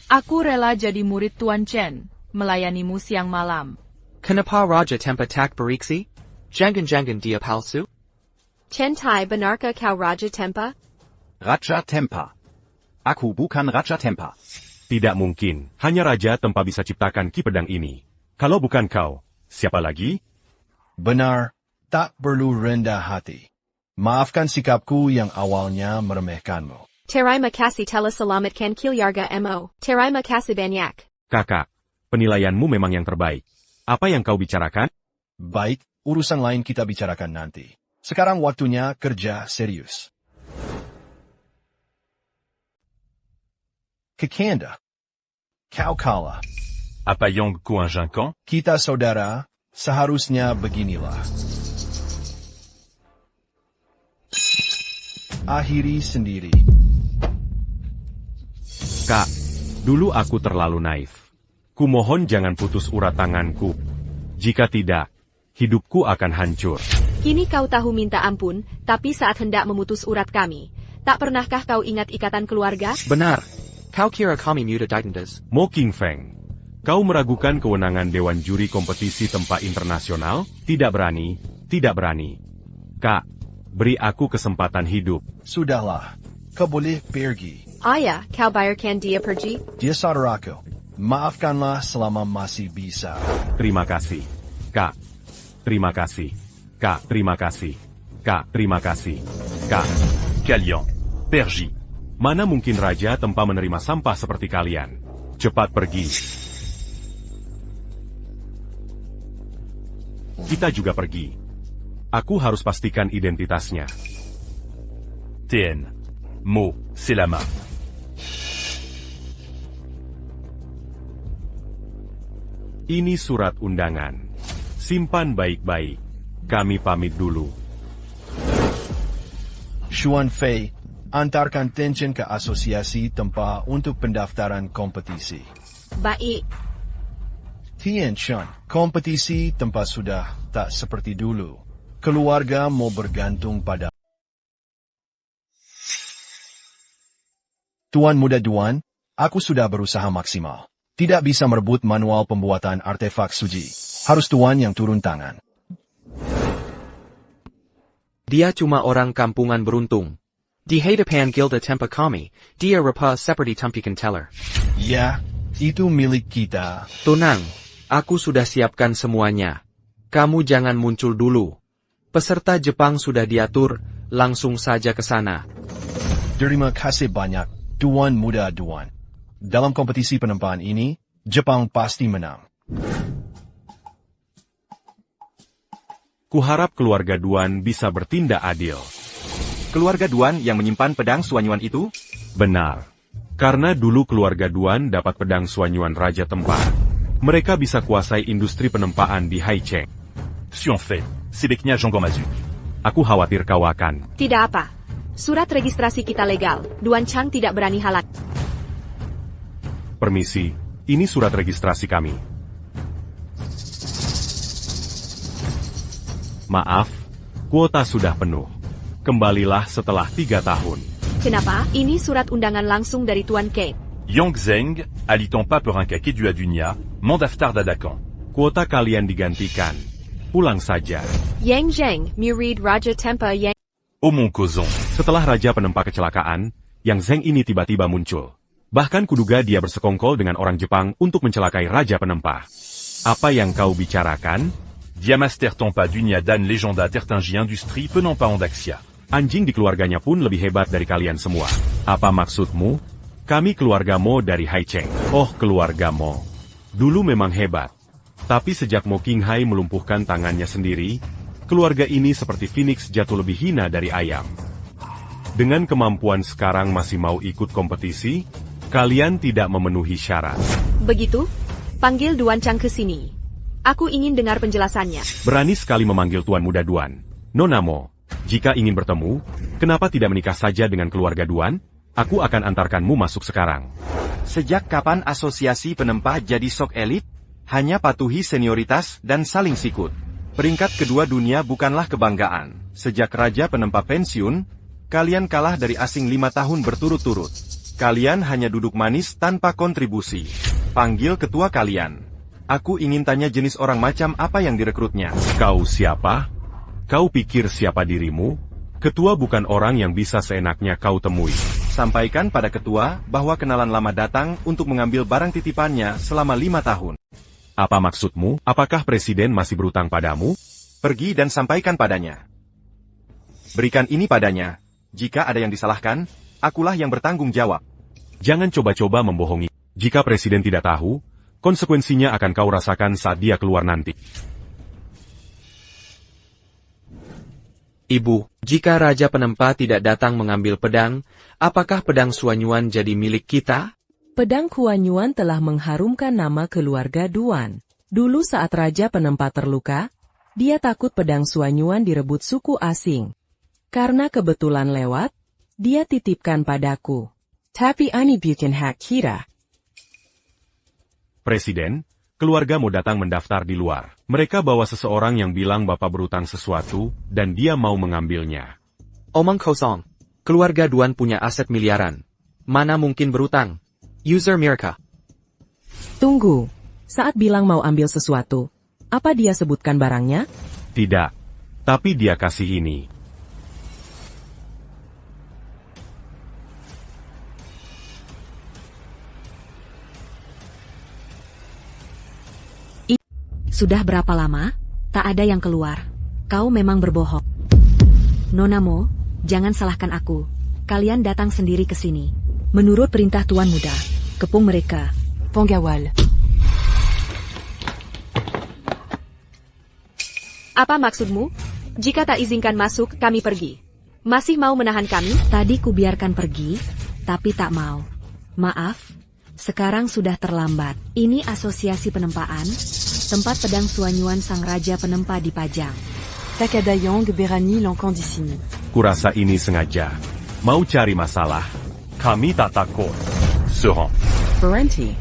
Aku rela jadi murid Tuan Chen, melayanimu siang malam. Kenapa Raja Tempah tak beriksi? Jangan-jangan dia palsu? Chen Tai, benarkah kau Raja Tempah? Raja Tempah. Aku bukan Raja Tempah. Tidak mungkin. Hanya Raja Tempah bisa ciptakan ki pedang ini. Kalau bukan kau, siapa lagi? Benar, tak perlu rendah hati. Maafkan sikapku yang awalnya meremehkanmu. Terima kasih telah selamatkan keluarga Mo. Terima kasih banyak. Kakak, penilaianmu memang yang terbaik. Apa yang kau bicarakan? Baik, urusan lain kita bicarakan nanti. Sekarang waktunya kerja serius. Kekanda. Kau kalah. Apa Yang Kuanjangkan? Kita saudara, seharusnya beginilah. Akhiri sendiri. Kak, dulu aku terlalu naif. Kumohon jangan putus urat tanganku. Jika tidak, hidupku akan hancur. Kini kau tahu minta ampun, tapi saat hendak memutus urat kami, tak pernahkah kau ingat ikatan keluarga? Benar. Kau kira kami muda ditindas? Mo King Feng, kau meragukan kewenangan Dewan Juri Kompetisi Tempa Internasional? Tidak berani, tidak berani. Kak, beri aku kesempatan hidup. Sudahlah. Kau boleh pergi. Ayah, kau biarkan dia pergi? Dia saudaraku. Maafkanlah selama masih bisa. Terima kasih. Kak, terima kasih. Kak, terima kasih. Kak, terima kasih. Kak. Kalian, Pergi. Mana mungkin Raja Tempa menerima sampah seperti kalian? Cepat pergi. Kita juga pergi. Aku harus pastikan identitasnya. TN. Mo, c'est la main. Ini surat undangan. Simpan baik-baik. Kami pamit dulu. Xuan Fei, antarkan Tenchen ke asosiasi Tempa untuk pendaftaran kompetisi. Baik. Tian Shan, kompetisi Tempa sudah tak seperti dulu. Keluarga mau bergantung pada Tuan Muda Duan, aku sudah berusaha maksimal. Tidak bisa merebut manual pembuatan artefak suci. Harus Tuan yang turun tangan. Dia cuma orang kampungan beruntung. Di hadapan Gilda Tempa kami, dia rupa seperti tampikan teller. Ya, itu milik kita. Tenang, aku sudah siapkan semuanya. Kamu jangan muncul dulu. Peserta Jepang sudah diatur, langsung saja ke sana. Terima kasih banyak, Tuan Muda Duan. Dalam kompetisi penempaan ini, Jepang pasti menang. Kuharap keluarga Duan bisa bertindak adil. Keluarga Duan yang menyimpan pedang Suanyuan itu? Benar. Karena dulu keluarga Duan dapat pedang Suanyuan Raja Tempa. Mereka bisa kuasai industri penempaan di Haicheng. Si on fait, c'est Beknya Zhongguo Mazuk. Aku khawatir kau akan. Tidak apa. Surat registrasi kita legal. Duan Chang tidak berani halat. Permisi, ini surat registrasi kami. Maaf, kuota sudah penuh. Kembalilah setelah 3 tahun. Kenapa? Ini surat undangan langsung dari Tuan Kane. Yang Zeng, Ali Tempa per un kake du Adunia, Mandaftar Dadakan. Kuota kalian digantikan. Pulang saja. Yang Zheng, Murid Raja Tempa Yang... Omon Kozon. Setelah Raja Penempa kecelakaan, Yang Zeng ini tiba-tiba muncul. Bahkan kuduga dia bersekongkol dengan orang Jepang untuk mencelakai Raja Penempa. Apa yang kau bicarakan? Diamaster Tempa Dunia Dan Legenda Tertingi Industrie Penampa Ondaxia. Anjing di keluarganya pun lebih hebat dari kalian semua. Apa maksudmu? Kami keluarga Mo dari Haicheng. Oh, keluarga Mo. Dulu memang hebat. Tapi sejak Mo Qinghai melumpuhkan tangannya sendiri, keluarga ini seperti Phoenix jatuh lebih hina dari ayam. Dengan kemampuan sekarang masih mau ikut kompetisi, kalian tidak memenuhi syarat. Begitu? Panggil Duan Chang ke sini. Aku ingin dengar penjelasannya. Berani sekali memanggil Tuan Muda Duan. Nona Mo, jika ingin bertemu, kenapa tidak menikah saja dengan keluarga Duan? Aku akan antarkanmu masuk sekarang. Sejak kapan asosiasi penempa jadi sok elit? Hanya patuhi senioritas dan saling sikut. Peringkat kedua dunia bukanlah kebanggaan. Sejak Raja Penempa pensiun, kalian kalah dari asing 5 tahun berturut-turut. Kalian hanya duduk manis tanpa kontribusi. Panggil ketua kalian. Aku ingin tanya jenis orang macam apa yang direkrutnya. Kau siapa? Kau pikir siapa dirimu? Ketua bukan orang yang bisa seenaknya kau temui. Sampaikan pada ketua bahwa kenalan lama datang untuk mengambil barang titipannya selama 5 tahun. Apa maksudmu? Apakah presiden masih berutang padamu? Pergi dan sampaikan padanya. Berikan ini padanya. Jika ada yang disalahkan, akulah yang bertanggung jawab. Jangan coba-coba membohongi. Jika presiden tidak tahu, konsekuensinya akan kau rasakan saat dia keluar nanti. Ibu, jika Raja Penempa tidak datang mengambil pedang, apakah pedang Suanyuan jadi milik kita? Pedang Huanyuan telah mengharumkan nama keluarga Duan. Dulu saat Raja Penempa terluka, dia takut pedang Suanyuan direbut suku asing. Karena kebetulan lewat, dia titipkan padaku. Tapi ani bikin hak kira. Presiden, Keluarga mau datang mendaftar di luar. Mereka bawa seseorang yang bilang bapak berutang sesuatu, dan dia mau mengambilnya. Omong kosong. Keluarga Duan punya aset miliaran. Mana mungkin berutang? User Mirka. Tunggu. Saat bilang mau ambil sesuatu, apa dia sebutkan barangnya? Tidak. Tapi dia kasih ini. Sudah berapa lama? Tak ada yang keluar. Kau memang berbohong. Nona Mo, jangan salahkan aku. Kalian datang sendiri ke sini. Menurut perintah Tuan Muda, kepung mereka. Pangawal. Apa maksudmu? Jika tak izinkan masuk, kami pergi. Masih mau menahan kami? Tadi kubiarkan pergi, tapi tak mau. Maaf, sekarang sudah terlambat. Ini asosiasi penempaan, tempat pedang Suanyuan sang raja penempa dipajang. Takadayang Berani Lankan di sini. Kurasa ini sengaja. Mau cari masalah. Kami tak takut. Serang. Berhenti.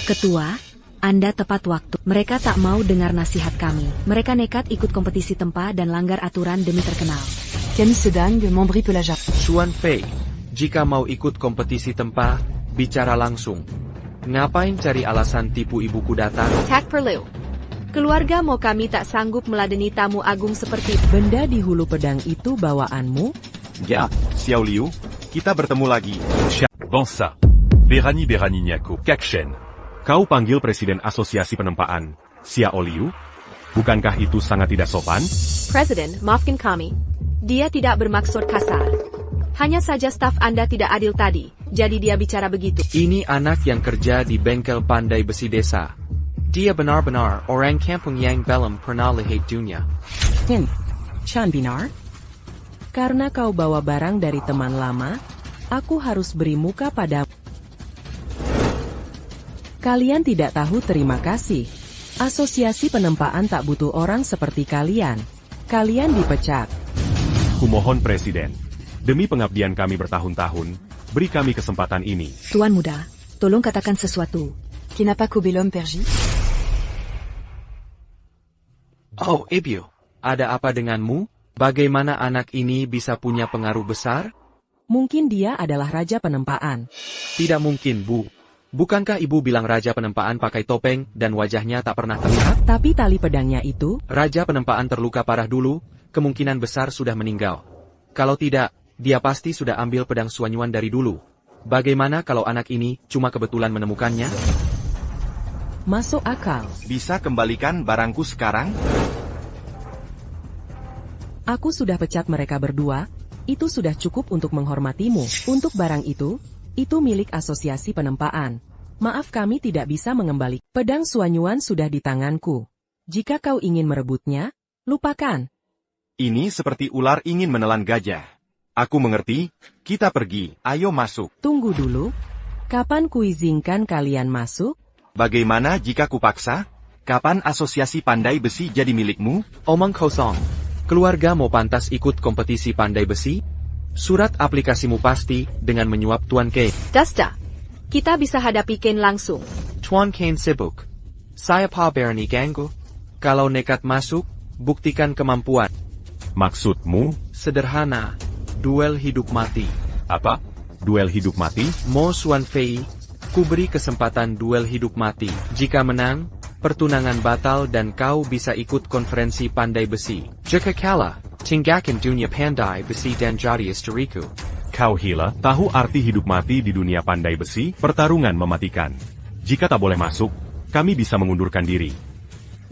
Ketua, Anda tepat waktu. Mereka tak mau dengar nasihat kami. Mereka nekat ikut kompetisi tempa dan langgar aturan demi terkenal. Kami sedang memberi pelajaran. Xuan Fei, jika mau ikut kompetisi tempa, bicara langsung. Ngapain cari alasan tipu ibuku datang? Tak perlu. Keluarga Mo kami tak sanggup meladeni tamu agung seperti Benda di hulu pedang itu bawaanmu? Ya, Xiao Liu, kita bertemu lagi. Bansa. Berani Nyako. Kakshen. Kau panggil Presiden Asosiasi Penempaan, Xiao Liu? Bukankah itu sangat tidak sopan? Presiden, maafkan kami. Dia tidak bermaksud kasar. Hanya saja staf Anda tidak adil tadi, jadi dia bicara begitu. Ini anak yang kerja di bengkel pandai besi desa. Dia benar-benar orang kampung yang belum pernah lihat dunia. Chan Binar? Karena kau bawa barang dari teman lama, aku harus beri muka pada. Kalian tidak tahu terima kasih. Asosiasi penempaan tak butuh orang seperti kalian. Kalian dipecat. Kumohon Presiden. Demi pengabdian kami bertahun-tahun, beri kami kesempatan ini. Tuan Muda, tolong katakan sesuatu. Kenapa kau belum pergi? Oh, Ibu, ada apa denganmu? Bagaimana anak ini bisa punya pengaruh besar? Mungkin dia adalah raja penempaan. Tidak mungkin, Bu. Bukankah Ibu bilang raja penempaan pakai topeng dan wajahnya tak pernah terlihat? Tapi tali pedangnya itu? Raja penempaan terluka parah dulu, kemungkinan besar sudah meninggal. Kalau tidak, dia pasti sudah ambil pedang Suanyuan dari dulu. Bagaimana kalau anak ini cuma kebetulan menemukannya? Masuk akal. Bisa kembalikan barangku sekarang? Aku sudah pecat mereka berdua, itu sudah cukup untuk menghormatimu. Untuk barang itu milik asosiasi penempaan. Maaf kami tidak bisa mengembalikan. Pedang Suanyuan sudah di tanganku. Jika kau ingin merebutnya, lupakan. Ini seperti ular ingin menelan gajah. Aku mengerti, kita pergi, ayo masuk. Tunggu dulu. Kapan kuizinkan kalian masuk? Bagaimana jika kupaksa? Kapan asosiasi pandai besi jadi milikmu? Omong kosong. Keluarga mau pantas ikut kompetisi pandai besi? Surat aplikasimu pasti dengan menyuap Tuan Kane. Dasta. Kita bisa hadapi Kane langsung. Tuan Kane sibuk. Saya pa berani ganggu. Kalau nekat masuk, buktikan kemampuan. Maksudmu? Sederhana. Duel hidup mati. Apa? Duel hidup mati? Mo Xuan Fei, ku beri kesempatan duel hidup mati. Jika menang, pertunangan batal dan kau bisa ikut konferensi pandai besi. Jika kalah, tinggalkan dunia pandai besi dan jadi istriku. Kau hila, tahu arti hidup mati di dunia pandai besi? Pertarungan mematikan. Jika tak boleh masuk, kami bisa mengundurkan diri.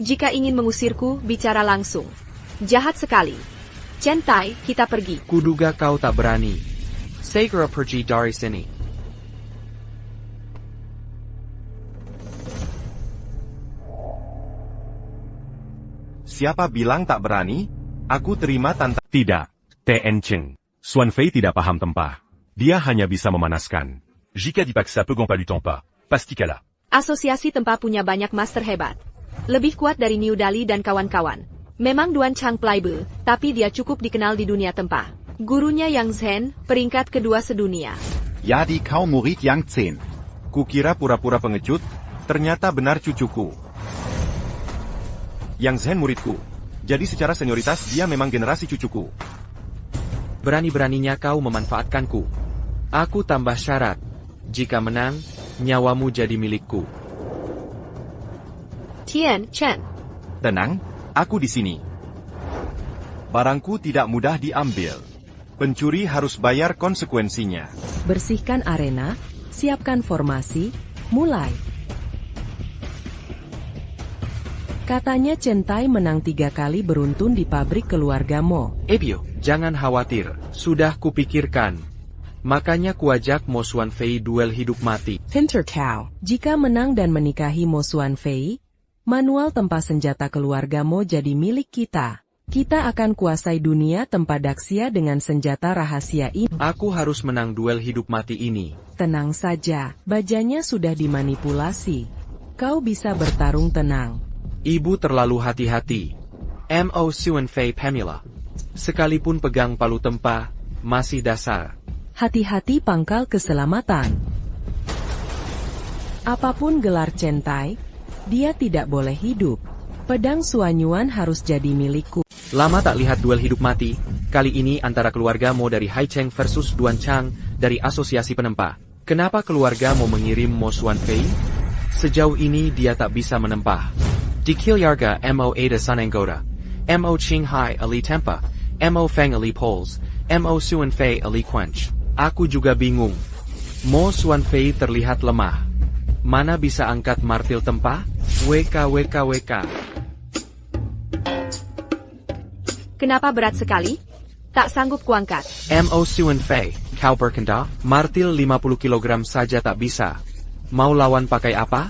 Jika ingin mengusirku, bicara langsung. Jahat sekali. Centai, kita pergi. Kuduga kau tak berani. Segera pergi dari sini. Siapa bilang tak berani? Aku terima tantangan. Tidak. T.N. Cheng. Xuan Fei tidak paham tempa. Dia hanya bisa memanaskan. Jika dipaksa pegang pas du tempa. Pasti kalah. Asosiasi tempa punya banyak master hebat. Lebih kuat dari New Dali dan kawan-kawan. Memang Duan Chang Plaibe, tapi dia cukup dikenal di dunia tempa. Gurunya Yang Zhen, peringkat kedua sedunia. Ja, die Kau Murid Yang 10. Kukira pura-pura pengecut, ternyata benar cucuku. Yang Zhen muridku. Jadi secara senioritas dia memang generasi cucuku. Berani-beraninya kau memanfaatkanku. Aku tambah syarat. Jika menang, nyawamu jadi milikku. Tian Chen. Tenang, aku di sini. Barangku tidak mudah diambil. Pencuri harus bayar konsekuensinya. Bersihkan arena, siapkan formasi, mulai. Katanya Chen Tai menang 3 kali beruntun di pabrik keluarga Mo. Ebio, jangan khawatir. Sudah kupikirkan. Makanya kuajak Mo Xuanfei duel hidup mati. Pinter cow. Jika menang dan menikahi Mo Xuanfei, manual tempat senjata keluarga Mo jadi milik kita. Kita akan kuasai dunia tempat Daxia dengan senjata rahasia ini. Aku harus menang duel hidup mati ini. Tenang saja, bajanya sudah dimanipulasi. Kau bisa bertarung tenang. Ibu terlalu hati-hati. Mo Xuanfei Pamela. Sekalipun pegang palu tempa, masih dasar. Hati-hati pangkal keselamatan. Apapun gelar Chen Tai, dia tidak boleh hidup. Pedang Suanyuan harus jadi milikku. Lama tak lihat duel hidup mati. Kali ini antara keluarga Mo dari Hai Cheng versus Duan Chang dari Asosiasi Penempa. Kenapa keluarga Mo mengirim Mo Xuanfei? Sejauh ini dia tak bisa menempah. Di Kilyarga Mo Ada Sanangoda, Mo Qinghai Ali Tempa, Mo Feng Ali Pols, Mo Xuanfei Ali Quench. Aku juga bingung. Mo Xuanfei terlihat lemah. Mana bisa angkat martil tempa? WK. Kenapa berat sekali? Tak sanggup kuangkat. Mo Xuanfei, kau berkendak? Martil 50 kg saja tak bisa. Mau lawan pakai apa?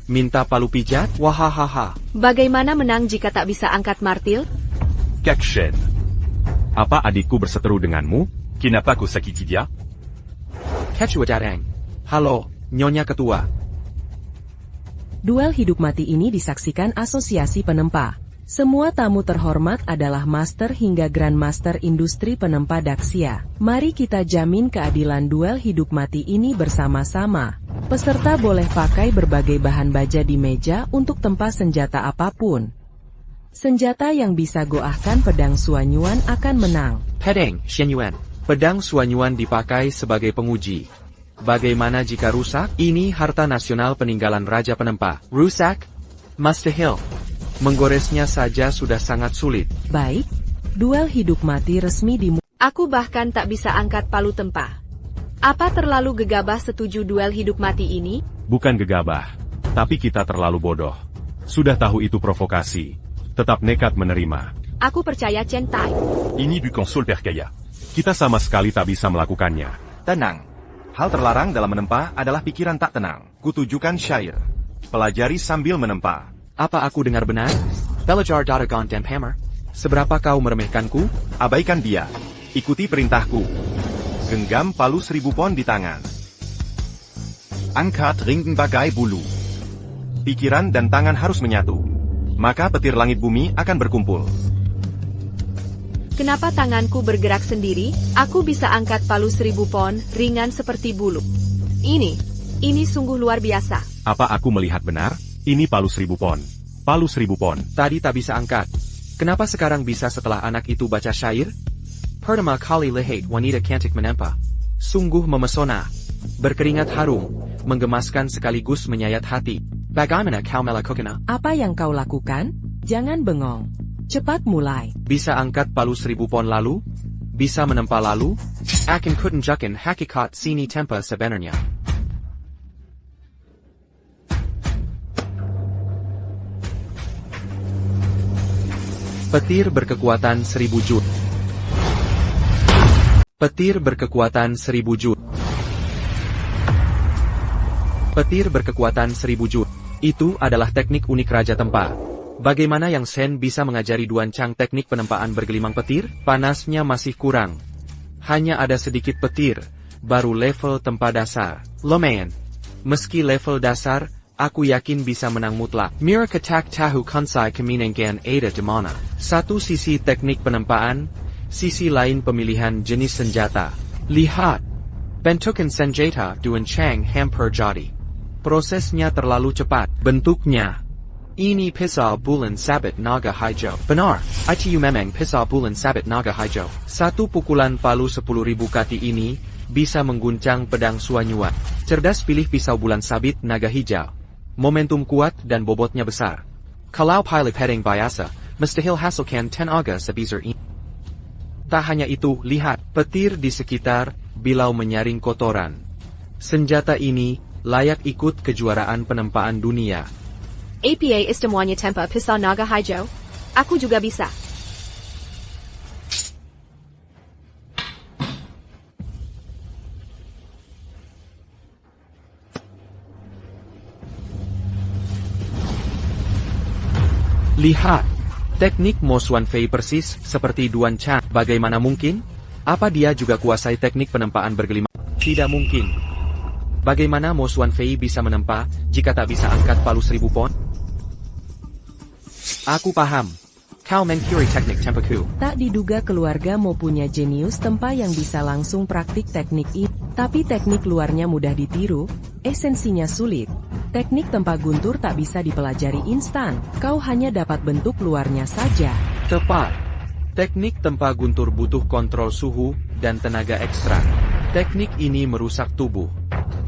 Minta palu pijat? Wahahaha. Bagaimana menang jika tak bisa angkat martil? Kak Shen. Apa adikku berseteru denganmu? Kenapa kau sakiti dia? Kecua Darang. Halo, Nyonya Ketua. Duel hidup mati ini disaksikan Asosiasi Penempa. Semua tamu terhormat adalah Master hingga Grandmaster Industri Penempa Daxia. Mari kita jamin keadilan duel hidup mati ini bersama-sama. Peserta boleh pakai berbagai bahan baja di meja untuk tempat senjata apapun. Senjata yang bisa goahkan pedang Suanyuan akan menang. Pedang Shenyuan. Pedang Suanyuan dipakai sebagai penguji. Bagaimana jika rusak? Ini harta nasional peninggalan Raja Penempa. Rusak? Mustahil. Menggoresnya saja sudah sangat sulit. Baik, duel hidup mati resmi dimulai. Aku bahkan tak bisa angkat palu tempa. Apa terlalu gegabah setuju duel hidup mati ini? Bukan gegabah, tapi kita terlalu bodoh. Sudah tahu itu provokasi. Tetap nekat menerima. Aku percaya Chen Tai. Ini du console percaya. Kita sama sekali tak bisa melakukannya. Tenang. Hal terlarang dalam menempa adalah pikiran tak tenang. Kutujukan syair. Pelajari sambil menempa. Apa aku dengar benar? Belajar Dadagon Damp Hammer. Seberapa kau meremehkanku? Abaikan dia. Ikuti perintahku. Genggam palu 1000 pon di tangan. Angkat ringden bagai bulu. Pikiran dan tangan harus menyatu. Maka petir langit bumi akan berkumpul. Kenapa tanganku bergerak sendiri? Aku bisa angkat palu 1000 pon, ringan seperti bulu. Ini sungguh luar biasa. Apa aku melihat benar? Ini palu 1000 pon. Palu 1000 pon. Tadi tak bisa angkat. Kenapa sekarang bisa setelah anak itu baca syair? Pertama kali lihat wanita cantik menempa. Sungguh memesona. Berkeringat harum, menggemaskan sekaligus menyayat hati. Bagaimana kau melakukannya? Apa yang kau lakukan? Jangan bengong. Cepat mulai. Bisa angkat palu 1000 pon lalu? Bisa menempa lalu? Akan kutunjukkan hakikat sini tempa sebenarnya. Petir berkekuatan 1000 joule. Petir berkekuatan 1000 joule. Petir berkekuatan 1000 joule. Itu adalah teknik unik Raja Tempa. Bagaimana yang Shen bisa mengajari Duan Chang teknik penempaan bergelimang petir? Panasnya masih kurang. Hanya ada sedikit petir, baru level tempa dasar. Lumayan. Meski level dasar, aku yakin bisa menang mutlak. Mira ketak tahu kansai keminengan ada di mana. Satu sisi teknik penempaan, sisi lain pemilihan jenis senjata. Lihat. Bentukan senjata Duan Chang hampir jadi. Prosesnya terlalu cepat. Bentuknya. Ini pisau bulan sabit naga hijau. Benar, itu memang pisau bulan sabit naga hijau. Satu pukulan palu 10.000 kati ini bisa mengguncang pedang Suanyuan. Cerdas pilih pisau bulan sabit naga hijau. Momentum kuat dan bobotnya besar. Kalau pilih pedang biasa, mustahil hasilkan tenaga sebesar ini. Tak hanya itu, lihat petir di sekitar bilau menyaring kotoran. Senjata ini layak ikut kejuaraan penempaan dunia. APA istimewa tempa pisau naga hijau. Aku juga bisa. Lihat, teknik Mo Xuanfei persis seperti Duan Chang. Bagaimana mungkin? Apa dia juga kuasai teknik penempaan bergelima? Tidak mungkin. Bagaimana Mo Xuanfei bisa menempa jika tak bisa angkat palu 1000 pon? Aku paham. Kau mencuri teknik tempaku. Tak diduga keluarga Mo punya jenius tempa yang bisa langsung praktik teknik ini. Tapi teknik luarnya mudah ditiru, esensinya sulit. Teknik tempa guntur tak bisa dipelajari instan, kau hanya dapat bentuk luarnya saja. Tepat. Teknik tempa guntur butuh kontrol suhu dan tenaga ekstra. Teknik ini merusak tubuh.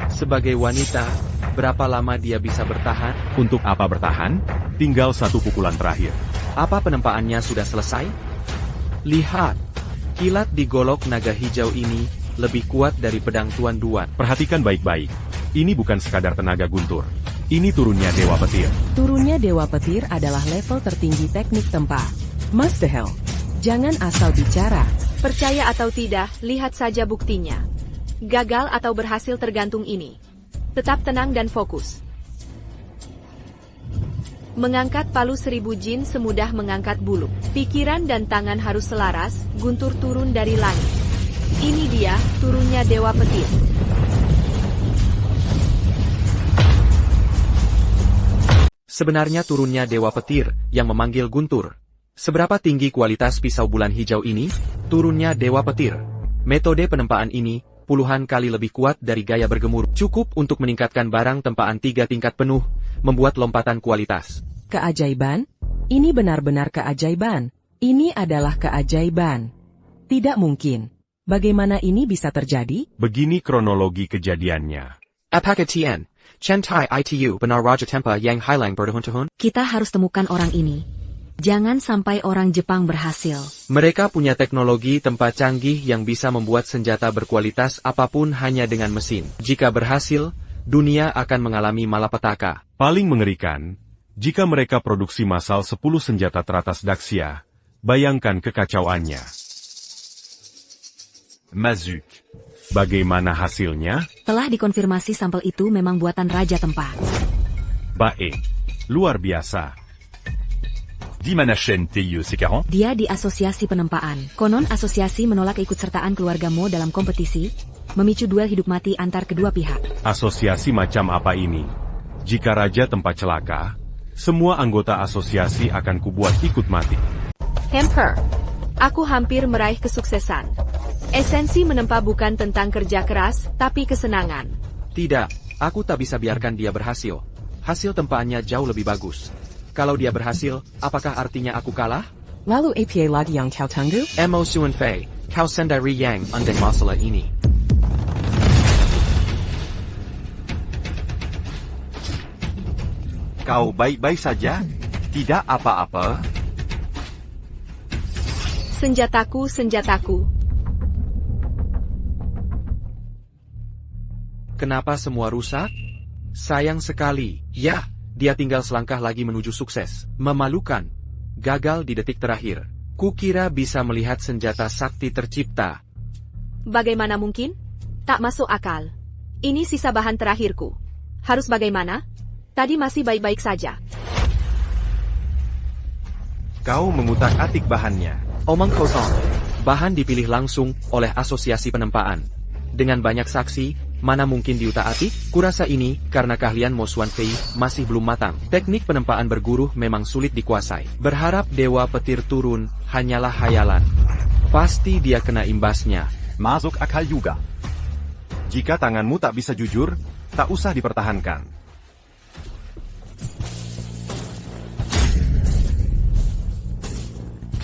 Sebagai wanita, berapa lama dia bisa bertahan? Untuk apa bertahan? Tinggal satu pukulan terakhir. Apa penempaannya sudah selesai? Lihat, kilat di golok naga hijau ini lebih kuat dari pedang Tuan Duan. Perhatikan baik-baik. Ini bukan sekadar tenaga guntur. Ini turunnya Dewa Petir. Turunnya Dewa Petir adalah level tertinggi teknik tempa. Mustahil. Jangan asal bicara. Percaya atau tidak, lihat saja buktinya. Gagal atau berhasil tergantung ini. Tetap tenang dan fokus. Mengangkat palu 1000 jin semudah mengangkat bulu. Pikiran dan tangan harus selaras, guntur turun dari langit. Ini dia, turunnya Dewa Petir. Sebenarnya turunnya Dewa Petir yang memanggil guntur. Seberapa tinggi kualitas pisau bulan hijau ini? Turunnya Dewa Petir. Metode penempaan ini puluhan kali lebih kuat dari gaya bergemuruh. Cukup untuk meningkatkan barang tempaan 3 tingkat penuh, membuat lompatan kualitas. Keajaiban? Ini benar-benar keajaiban. Ini adalah keajaiban. Tidak mungkin. Bagaimana ini bisa terjadi? Begini kronologi kejadiannya. Apakah Tian, Chen Tai Itu benar Raja Tempa yang hilang bertahun-tahun? Kita harus temukan orang ini. Jangan sampai orang Jepang berhasil. Mereka punya teknologi tempat canggih yang bisa membuat senjata berkualitas apapun hanya dengan mesin. Jika berhasil, dunia akan mengalami malapetaka. Paling mengerikan, jika mereka produksi massal 10 senjata teratas Daxia, bayangkan kekacauannya. Mazuk. Bagaimana hasilnya? Telah dikonfirmasi sampel itu memang buatan Raja Tempa. Baik. Luar biasa. Di mana Shen Teiyu sekarang? Dia di asosiasi penempaan. Konon asosiasi menolak ikutsertaan keluarga Mo dalam kompetisi, memicu duel hidup mati antar kedua pihak. Asosiasi macam apa ini? Jika Raja Tempat celaka, semua anggota asosiasi akan kubuat ikut mati. Hamper. Aku hampir meraih kesuksesan. Esensi menempa bukan tentang kerja keras, tapi kesenangan. Tidak, aku tak bisa biarkan dia berhasil. Hasil tempaannya jauh lebih bagus. Kalau dia berhasil, apakah artinya aku kalah? Lalu APA lagi yang kau tunggu? Mo Xuanfei, kau sendiri yang undang masalah ini. Kau baik-baik saja? Tidak apa-apa? Senjataku, senjataku. Kenapa semua rusak? Sayang sekali. Ya, dia tinggal selangkah lagi menuju sukses. Memalukan. Gagal di detik terakhir. Kukira bisa melihat senjata sakti tercipta. Bagaimana mungkin? Tak masuk akal. Ini sisa bahan terakhirku. Harus bagaimana? Tadi masih baik-baik saja. Kau mengutak-atik bahannya. Omong kosong. Bahan dipilih langsung oleh asosiasi penempaan. Dengan banyak saksi, mana mungkin diutak-atik? Kurasa ini karena keahlian Mo Xuanfei masih belum matang. Teknik penempaan berguru memang sulit dikuasai. Berharap Dewa Petir turun hanyalah hayalan. Pasti dia kena imbasnya. Masuk akal juga. Jika tanganmu tak bisa jujur, tak usah dipertahankan.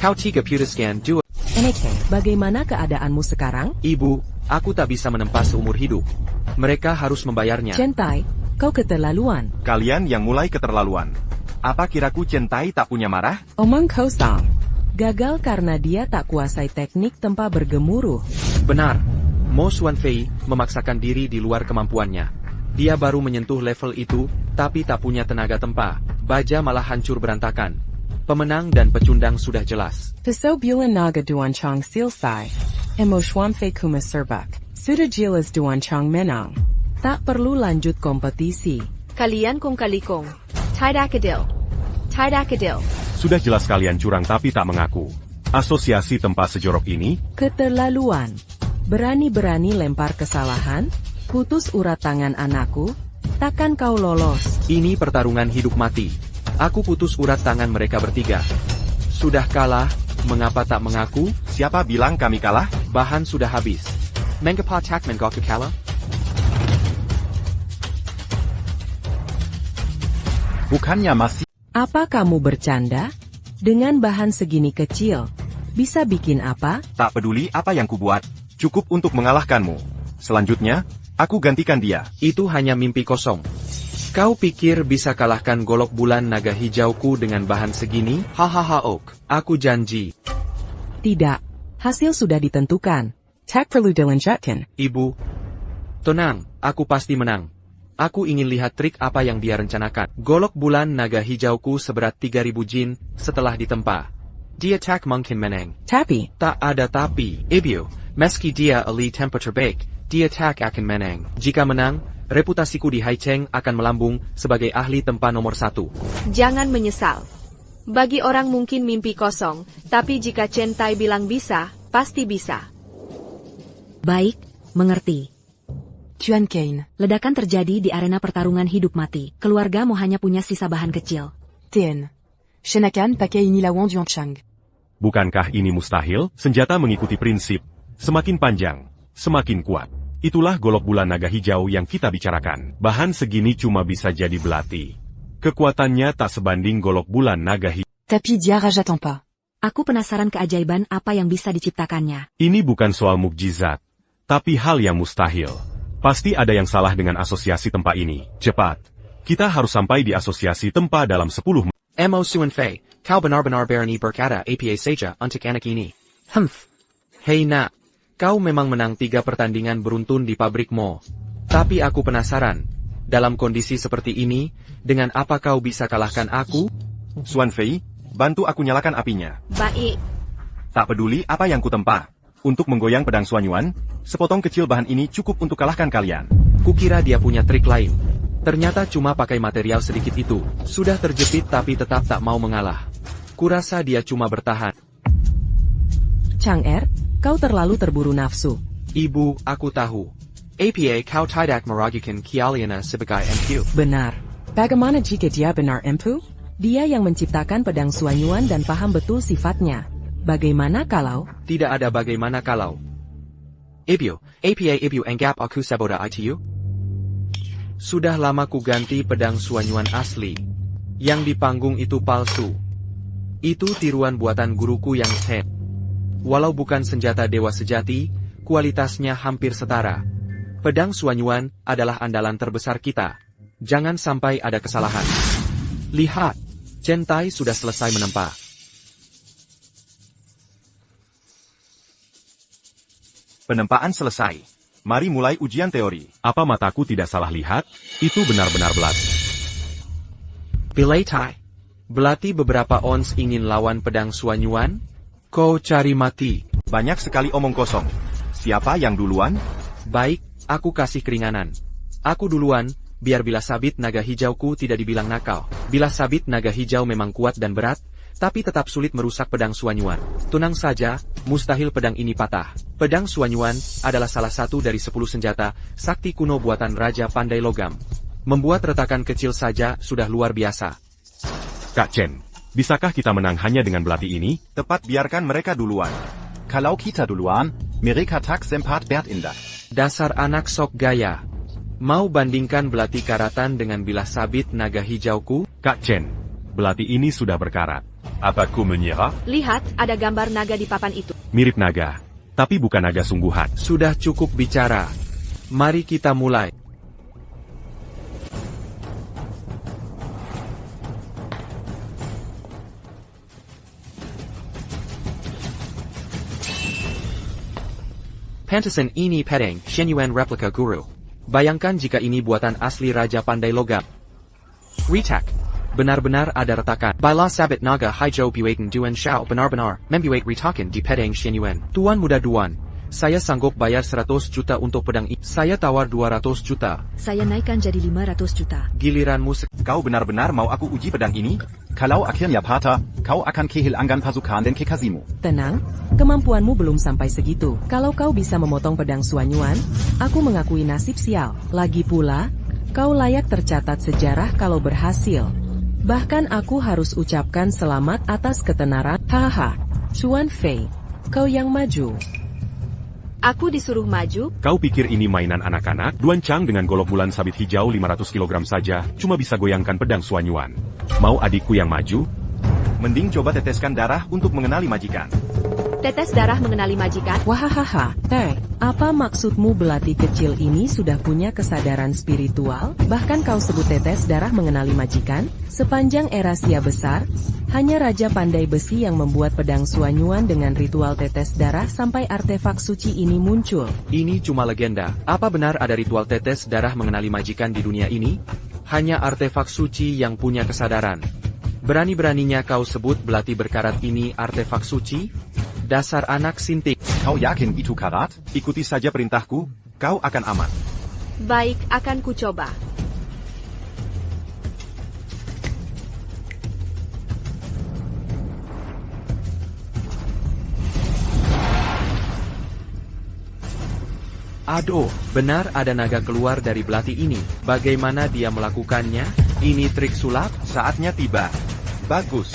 Kau 3 putuskan 2. NK, bagaimana keadaanmu sekarang? Ibu, aku tak bisa menempa seumur hidup. Mereka harus membayarnya. Centai, kau keterlaluan. Kalian yang mulai keterlaluan. Apa kiraku Centai tak punya marah? Omong kosong. Gagal karena dia tak kuasai teknik tempa bergemuruh. Benar. Mo Xuanfei memaksakan diri di luar kemampuannya. Dia baru menyentuh level itu, tapi tak punya tenaga tempa. Baja malah hancur berantakan. Pemenang dan pecundang sudah jelas. Piso bulan naga duan chong silsai. Emo Xuanfei kuma serbak. Sudah jelas duan chong menang. Tak perlu lanjut kompetisi. Kalian kung kalikong. Tidakadil. Tidakadil. Sudah jelas kalian curang tapi tak mengaku. Asosiasi tempa sejorok ini, Keterlaluan. Berani-berani lempar kesalahan? Putus urat tangan anakku? Takkan kau lolos? Ini pertarungan hidup mati. Aku putus urat tangan mereka bertiga. Sudah kalah, mengapa tak mengaku? Siapa bilang kami kalah? Bahan sudah habis. Mengapa tak mengaku kalah? Bukannya masih... Apa kamu bercanda? Dengan bahan segini kecil, bisa bikin apa? Tak peduli apa yang kubuat. Cukup untuk mengalahkanmu. Selanjutnya, aku gantikan dia. Itu hanya mimpi kosong. Kau pikir bisa kalahkan golok bulan naga hijauku dengan bahan segini? Hahaha ok, aku janji. Tidak. Hasil sudah ditentukan. Tak perlu dilanjutkan. Ibu, tenang, aku pasti menang. Aku ingin lihat trik apa yang dia rencanakan. Golok bulan naga hijauku seberat 3000 jin setelah ditempa. Dia tak mungkin menang. Tapi, Tak ada tapi. Ibu, meski dia ahli tempa terbaik, dia tak akan menang. Jika menang, reputasiku di Haicheng akan melambung sebagai ahli tempa nomor 1. Jangan menyesal. Bagi orang mungkin mimpi kosong, tapi jika Centai bilang bisa, pasti bisa. Baik, mengerti. Tuan Kane, Ledakan terjadi di arena pertarungan hidup mati. Keluargamu hanya punya sisa bahan kecil. TN. Shenakan pakai ini lawan Duan Chang. bukankah ini mustahil? Senjata mengikuti prinsip, semakin panjang, semakin kuat. Itulah golok bulan naga hijau yang kita bicarakan. Bahan segini cuma bisa jadi belati. Kekuatannya tak sebanding golok bulan naga hijau. Tapi dia raja tempa. Aku penasaran keajaiban apa yang bisa diciptakannya. Ini bukan soal mukjizat, tapi hal yang mustahil. Pasti ada yang salah dengan asosiasi tempa ini. Cepat. Kita harus sampai di asosiasi tempa dalam 10 menit. Mo Xuanfei, kau benar-benar berani berkata apa saja untuk anak ini. Hei nak, kau memang menang 3 pertandingan beruntun di pabrik Mo. Tapi aku penasaran, dalam kondisi seperti ini, dengan apa kau bisa kalahkan aku? Xuanfei, bantu aku nyalakan apinya. Baik. Tak peduli apa yang kutempa. Untuk menggoyang pedang Xuanyuan, sepotong kecil bahan ini cukup untuk kalahkan kalian. Kukira dia punya trik lain. Ternyata cuma pakai material sedikit itu. Sudah terjepit tapi tetap tak mau mengalah. Kurasa dia cuma bertahan. Chang'er, kau terlalu terburu nafsu. Ibu, aku tahu. Apa kau tidak meragukan Kialiana sebagai MQ. Benar. Bagaimana jika dia benar empu? Dia yang menciptakan pedang Xuanyuan dan paham betul sifatnya. Bagaimana kalau? Tidak ada bagaimana kalau. Ibu anggap aku saboda itu? Sudah lama ku ganti pedang Xuanyuan asli. Yang di panggung itu palsu. Itu tiruan buatan guruku yang hebat. Walau bukan senjata dewa sejati, kualitasnya hampir setara. Pedang Xuanyuan adalah andalan terbesar kita. Jangan sampai ada kesalahan. Lihat, Centai sudah selesai menempa. Penempaan selesai. Mari mulai ujian teori. Apa mataku tidak salah lihat? Itu benar-benar belati. Belati. Belati beberapa ons ingin lawan pedang Xuanyuan? Kau cari mati. Banyak sekali omong kosong. Siapa yang duluan? Baik, aku kasih keringanan. Aku duluan, biar bilah sabit naga hijauku tidak dibilang nakal. Bilah sabit naga hijau memang kuat dan berat, tapi tetap sulit merusak pedang Xuanyuan. Tenang saja, mustahil pedang ini patah. Pedang Xuanyuan adalah salah satu dari 10 senjata sakti kuno buatan Raja Pandai Logam. Membuat retakan kecil saja sudah luar biasa. Kak Chen, bisakah kita menang hanya dengan belati ini? Tepat, biarkan mereka duluan. Kalau kita duluan, mereka tak sempat berindah. Dasar anak sok gaya. Mau bandingkan belati karatan dengan bilah sabit naga hijauku? Kak Chen, belati ini sudah berkarat. Apaco Meuniera? Lihat, ada gambar naga di papan itu. Mirip naga, tapi bukan naga sungguhan. Sudah cukup bicara. Mari kita mulai. Pantesan ini Pedang Shenyuan replika guru. Bayangkan jika ini buatan asli Raja Pandai Logam. Retak. Benar-benar ada retakan. Baila sabit naga hijau buatan Duan Shao benar-benar membuat retakan di Pedang Shenyuan. Tuan muda Duan, saya sanggup bayar 100 juta untuk pedang ini. Saya tawar 200 juta. Saya naikkan jadi 500 juta. Giliranmu Kau benar-benar mau aku uji pedang ini? Kalau akhirnya patah, kau akan kehilangan pasukan dan kekasihmu. Tenang, kemampuanmu belum sampai segitu. Kalau kau bisa memotong pedang Suanyuan, aku mengakui nasib sial. Lagi pula, kau layak tercatat sejarah kalau berhasil. Bahkan aku harus ucapkan selamat atas ketenaran. Haha, Chuan Fei, kau yang maju. Aku disuruh maju? Kau pikir ini mainan anak-anak? Duan Chang dengan golok bulan sabit hijau 500 kg saja, cuma bisa goyangkan pedang Suanyuan. Mau adikku yang maju? Mending coba teteskan darah untuk mengenali majikan. Tetes darah mengenali majikan? Wahahaha, apa maksudmu belati kecil ini sudah punya kesadaran spiritual? Bahkan kau sebut tetes darah mengenali majikan? Sepanjang era Sia besar, hanya Raja Pandai Besi yang membuat pedang Suanyuan dengan ritual tetes darah sampai artefak suci ini muncul. Ini cuma legenda. Apa benar ada ritual tetes darah mengenali majikan di dunia ini? Hanya artefak suci yang punya kesadaran. Berani-beraninya kau sebut belati berkarat ini artefak suci? Dasar anak sintik. Kau yakin itu karat? Ikuti saja perintahku, kau akan aman. Baik, akan ku coba. Aduh, benar ada naga keluar dari belati ini. Bagaimana dia melakukannya? Ini trik sulap? Saatnya tiba. Bagus.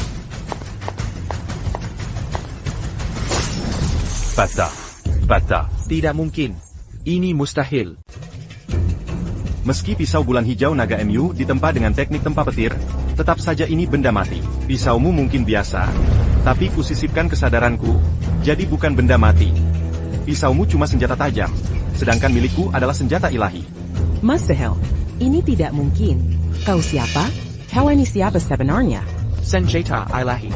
Patah. Tidak mungkin. Ini mustahil. Meski pisau bulan hijau naga MU ditempa dengan teknik tempa petir, tetap saja ini benda mati. Pisaumu mungkin biasa, tapi kusisipkan kesadaranku, jadi bukan benda mati. Pisaumu cuma senjata tajam, sedangkan milikku adalah senjata ilahi. Mustahil. Ini tidak mungkin. Kau siapa? Kau ini siapa sebenarnya? Senjata ilahi.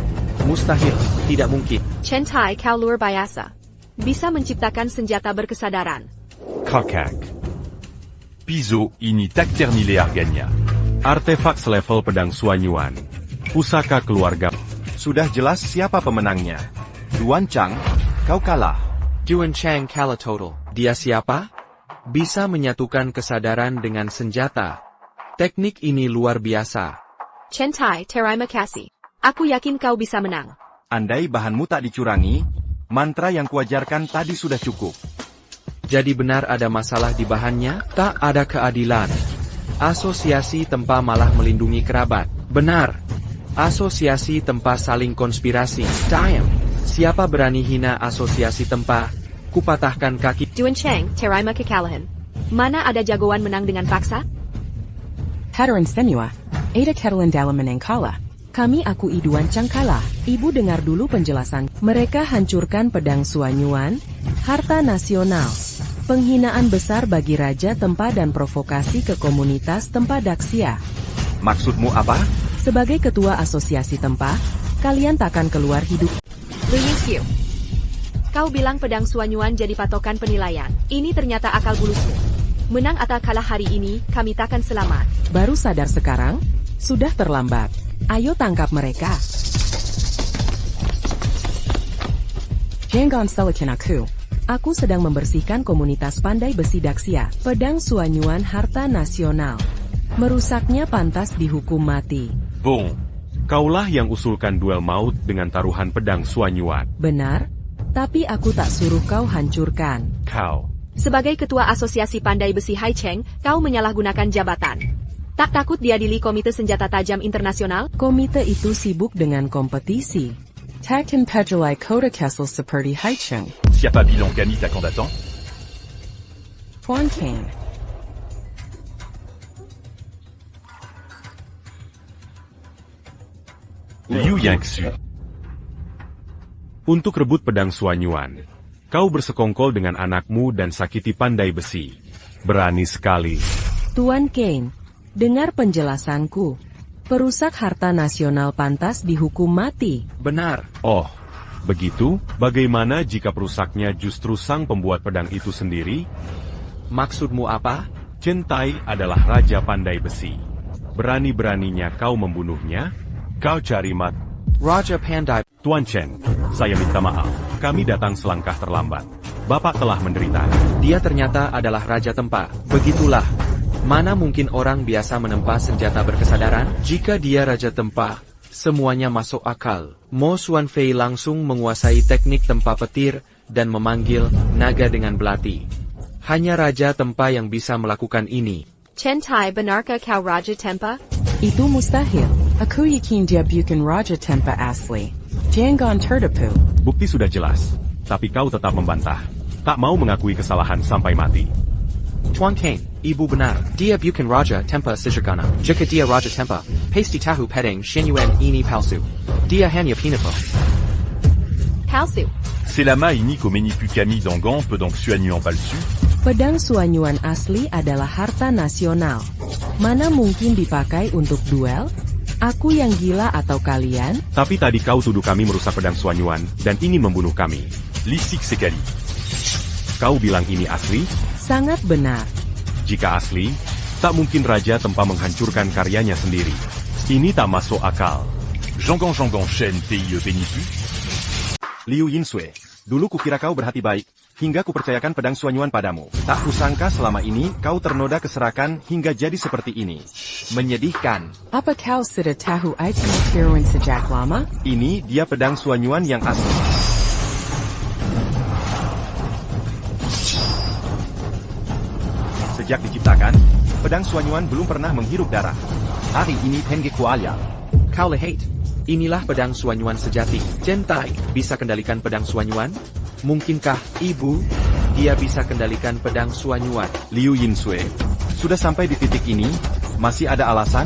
Mustahil. Tidak mungkin. Chentai kau luar biasa. Bisa menciptakan senjata berkesadaran. Kakak. Piso ini tak ternilai harganya. Artefak selevel pedang Suanyuan. Pusaka keluarga. Sudah jelas siapa pemenangnya. Duan Chang, kau kalah. Duan Chang kalah total. Dia siapa? Bisa menyatukan kesadaran dengan senjata. Teknik ini luar biasa. Chentai, terima kasih. Aku yakin kau bisa menang. Andai bahanmu tak dicurangi, mantra yang kuajarkan tadi sudah cukup. Jadi benar ada masalah di bahannya? Tak ada keadilan. Asosiasi Tempa malah melindungi kerabat. Benar. Asosiasi Tempa saling konspirasi. Damn. Siapa berani hina Asosiasi Tempa? Kupatahkan kaki. Duan Chang, terima kekalahan. Mana ada jagoan menang dengan paksa? Hadarin Senua, ada ketelan dalam menang kalah. Kami akui Duan Chang kalah. Ibu dengar dulu penjelasan. Mereka hancurkan pedang Suanyuan, harta nasional. Penghinaan besar bagi Raja Tempa dan provokasi ke komunitas Tempa Daxia. Maksudmu apa? Sebagai ketua asosiasi Tempa, kalian takkan keluar hidup. Liu, kau bilang pedang Suanyuan jadi patokan penilaian. Ini ternyata akal bulusmu. Menang atau kalah hari ini, kami takkan selamat. Baru sadar sekarang? Sudah terlambat. Ayo tangkap mereka. Jangan salahkan aku. Aku sedang membersihkan komunitas Pandai Besi Daxia. Pedang Suanyuan harta nasional. Merusaknya pantas dihukum mati. Bong, kaulah yang usulkan duel maut dengan taruhan pedang Suanyuan. Benar, tapi aku tak suruh kau hancurkan. Kau. Sebagai ketua asosiasi Pandai Besi Hai Cheng, kau menyalahgunakan jabatan. Tak takut diadili Komite Senjata Tajam Internasional? Komite itu sibuk dengan kompetisi. Takkan Pejalai Kota Kessel seperti Hai Cheng. Siapa bilang kami takkan datang? Tuan Kane. Liu Yangxu. Untuk rebut pedang Suanyuan, kau bersekongkol dengan anakmu dan sakiti pandai besi. Berani sekali. Tuan Kane, dengar penjelasanku. Perusak harta nasional pantas dihukum mati. Benar. Oh, begitu? Bagaimana jika perusaknya justru sang pembuat pedang itu sendiri? Maksudmu apa? Chen Tai adalah raja pandai besi. Berani-beraninya kau membunuhnya? Kau cari mati. Raja Pandai. Tuan Chen, saya minta maaf. Kami datang selangkah terlambat. Bapak telah menderita. Dia ternyata adalah Raja Tempa. Begitulah. Mana mungkin orang biasa menempa senjata berkesadaran? Jika dia Raja Tempa, semuanya masuk akal. Mo Xuanfei langsung menguasai teknik tempa petir dan memanggil naga dengan belati. Hanya Raja Tempa yang bisa melakukan ini. Chen Tai, benarkah kau Raja Tempa? Itu mustahil. Aku yakin dia bukan Raja Tempa asli. Jangan tertipu. Bukti sudah jelas, tapi kau tetap membantah. Tak mau mengakui kesalahan sampai mati. Tuan Kane, ibu benar. Dia bukan Raja Tempa sejagana. Jika dia Raja Tempa, pasti tahu pedang Shenyuan ini palsu. Dia hanya penipu. Palsu. C'est la main unique au Menipu Kami d'Angan peut donc Suanyuan palsu. Pedang Suanyuan asli adalah harta nasional. Mana mungkin dipakai untuk duel? Aku yang gila atau kalian? Tapi tadi kau tuduh kami merusak pedang Suanyuan dan ingin membunuh kami. Lisik sekali. Kau bilang ini asli? Sangat benar. Jika asli, tak mungkin Raja Tempa menghancurkan karyanya sendiri. Ini tak masuk akal. Jangan Shen TIE Benipu. Liu Yinsui, dulu kukira kau berhati baik, hingga kupercayakan pedang Suanyuan padamu. Tak kusangka selama ini kau ternoda keserakan hingga jadi seperti ini. Menyedihkan. Apa kau sudah tahu item Kiruan sejak lama? Ini dia pedang Suanyuan yang asli. Sejak diciptakan, pedang Suanyuan belum pernah menghirup darah. Hari ini Tenge Kuaya. Kau lihat. Inilah pedang Suanyuan sejati. Chen Tai, bisa kendalikan pedang Suanyuan? Mungkinkah, ibu, dia bisa kendalikan pedang Suanyuan? Liu Yinsui, sudah sampai di titik ini, masih ada alasan?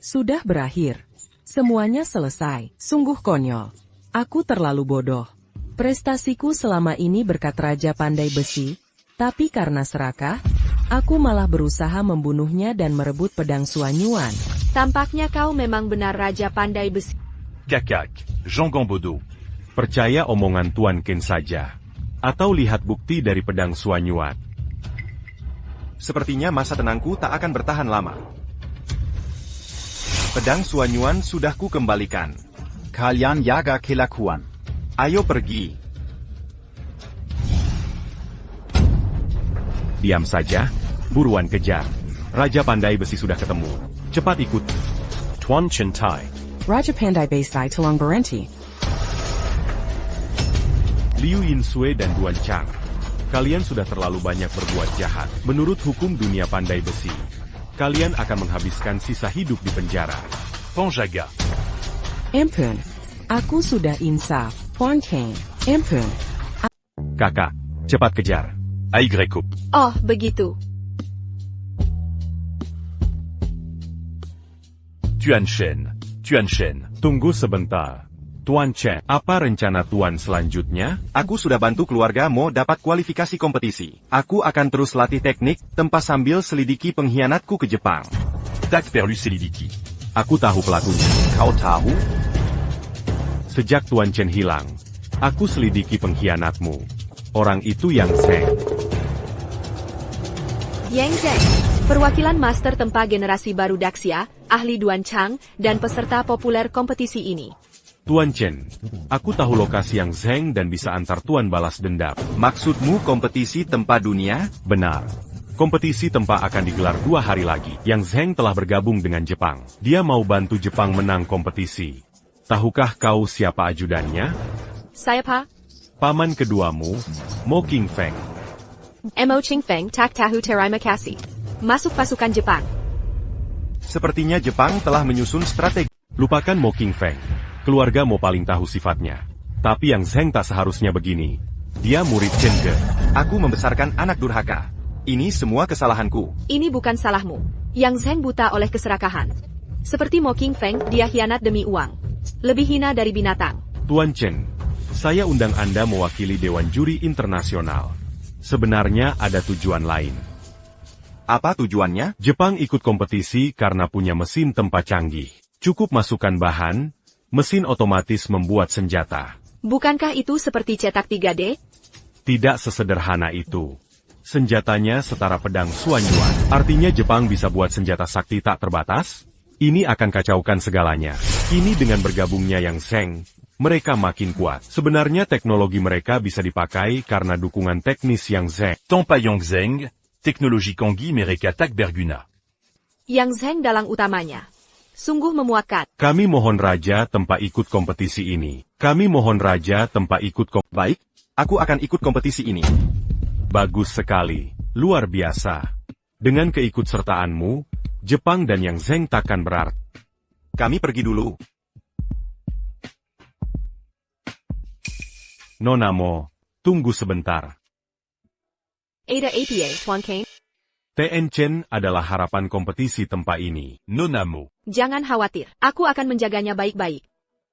Sudah berakhir. Semuanya selesai. Sungguh konyol. Aku terlalu bodoh. Prestasiku selama ini berkat Raja Pandai Besi, tapi karena serakah, aku malah berusaha membunuhnya dan merebut pedang Suanyuan. Tampaknya kau memang benar Raja Pandai Besi. Kakak, Jean Gambodo. Percaya omongan Tuan Ken saja. Atau lihat bukti dari pedang Suanyuan. Sepertinya masa tenangku tak akan bertahan lama. Pedang Suanyuan sudah ku kembalikan. Kalian jaga kelakuan. Ayo pergi. Diam saja, buruan kejar. Raja Pandai Besi sudah ketemu. Cepat ikut. Tuan Chen Tai. Raja Pandai Besi telah berhenti. Liu Yinsui dan Duan Chang. Kalian sudah terlalu banyak berbuat jahat. Menurut hukum dunia Pandai Besi, kalian akan menghabiskan sisa hidup di penjara. Panjaga. Ampun. Aku sudah insaf. Tuan Kane. Ampun. Kakak, cepat kejar. Aigrekup. Oh, begitu. Tuan Shen. Tuan Shen. Tunggu sebentar. Tuan Chen, apa rencana Tuan selanjutnya? Aku sudah bantu keluarga Mo dapat kualifikasi kompetisi. Aku akan terus latih teknik, tempa sambil selidiki pengkhianatku ke Jepang. Tak perlu selidiki. Aku tahu pelakunya. Kau tahu? Sejak Tuan Chen hilang, aku selidiki pengkhianatmu. Orang itu Yang Zheng. Yang Zheng, perwakilan Master Tempa generasi baru Daxia, ahli Duan Chang, dan peserta populer kompetisi ini. Tuan Chen, aku tahu lokasi Yang Zheng dan bisa antar Tuan balas dendam. Maksudmu kompetisi tempa dunia? Benar. Kompetisi tempa akan digelar 2 hari lagi. Yang Zheng telah bergabung dengan Jepang. Dia mau bantu Jepang menang kompetisi. Tahukah kau siapa ajudannya? Saya Pak. Paman keduamu, Mo King Feng. Mo Ching Feng tak tahu terima kasih. Masuk pasukan Jepang. Sepertinya Jepang telah menyusun strategi. Lupakan Mo King Feng. Keluarga Mo paling tahu sifatnya. Tapi Yang Zheng tak seharusnya begini. Dia murid Chen Ge. Aku membesarkan anak durhaka. Ini semua kesalahanku. Ini bukan salahmu. Yang Zheng buta oleh keserakahan. Seperti Mo King Feng, dia khianat demi uang. Lebih hina dari binatang. Tuan Chen, saya undang Anda mewakili Dewan Juri Internasional. Sebenarnya ada tujuan lain. Apa tujuannya? Jepang ikut kompetisi karena punya mesin tempa canggih. Cukup masukkan bahan, mesin otomatis membuat senjata. Bukankah itu seperti cetak 3D? Tidak sesederhana itu. Senjatanya setara pedang Suanyuan. Artinya Jepang bisa buat senjata sakti tak terbatas? Ini akan kacaukan segalanya. Kini dengan bergabungnya Yang Zheng, mereka makin kuat. Sebenarnya teknologi mereka bisa dipakai karena dukungan teknis Yang Zheng. Tempa Yangzheng, teknologi Kanggi mereka tak berguna. Yang Zheng dalang utamanya. Sungguh memuakkan. Kami mohon Raja Tempa ikut kompetisi ini. Kami mohon Raja Tempa ikut Baik, aku akan ikut kompetisi ini. Bagus sekali. Luar biasa. Dengan keikutsertaanmu, Jepang dan Yang Zheng takkan berarti. Kami pergi dulu. Nona Mo, tunggu sebentar. Ada APA, Tuan Kane. TN Chen adalah harapan kompetisi tempat ini. Nona Mo. Jangan khawatir, aku akan menjaganya baik-baik.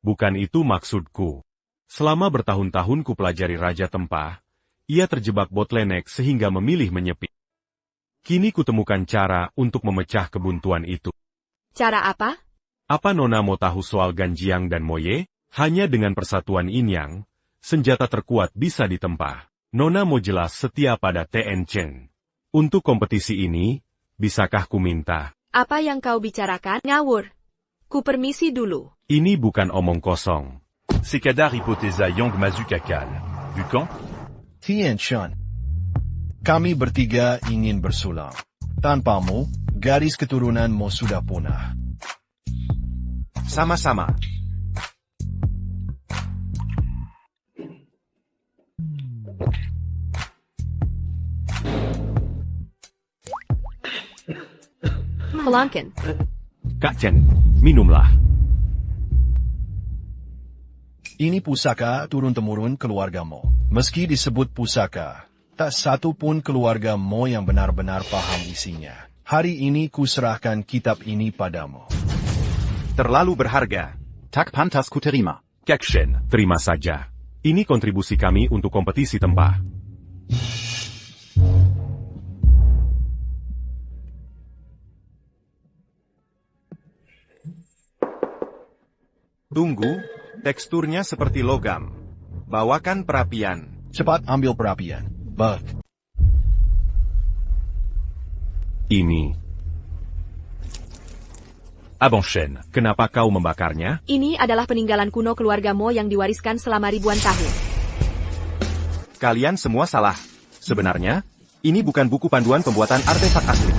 Bukan itu maksudku. Selama bertahun-tahun ku pelajari Raja Tempah, ia terjebak bottleneck sehingga memilih menyepi. Kini kutemukan cara untuk memecah kebuntuan itu. Cara apa? Apa Nona Mo tahu soal Ganjiang dan Moye? Hanya dengan persatuan Yin Yang, senjata terkuat bisa ditempah. Nona Mo jelas setia pada TN Chen. Untuk kompetisi ini, bisakah ku minta? Apa yang kau bicarakan? Ngawur. Ku permisi dulu. Ini bukan omong kosong. Sekadar hipotesa Yang Mazukakal. Bukan? Tian Shan. Kami bertiga ingin bersulang. Tanpamu, garis keturunanmu sudah punah. Sama-sama. Pelangkin. Kak Chen, minumlah. Ini pusaka turun-temurun keluargamu. Meski disebut pusaka, tak satu pun keluargamu yang benar-benar paham isinya. Hari ini kuserahkan kitab ini padamu. Terlalu berharga. Tak pantas ku terima. Kak Shen. Terima saja. Ini kontribusi kami untuk kompetisi tempah. Tunggu, teksturnya seperti logam. Bawakan perapian. Cepat ambil perapian. Bug. Ini. Abang Shen. Kenapa kau membakarnya? Ini adalah peninggalan kuno keluarga Mo yang diwariskan selama ribuan tahun. Kalian semua salah. Sebenarnya, ini bukan buku panduan pembuatan artefak asli.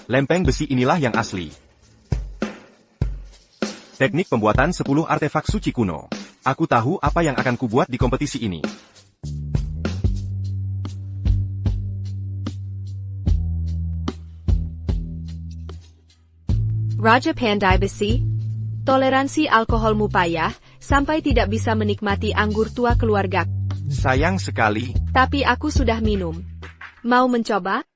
Lempeng besi inilah yang asli. Teknik pembuatan 10 artefak suci kuno. Aku tahu apa yang akan kubuat di kompetisi ini. Raja Pandai Besi. Toleransi alkoholmu payah, sampai tidak bisa menikmati anggur tua keluarga. Sayang sekali. Tapi aku sudah minum. Mau mencoba?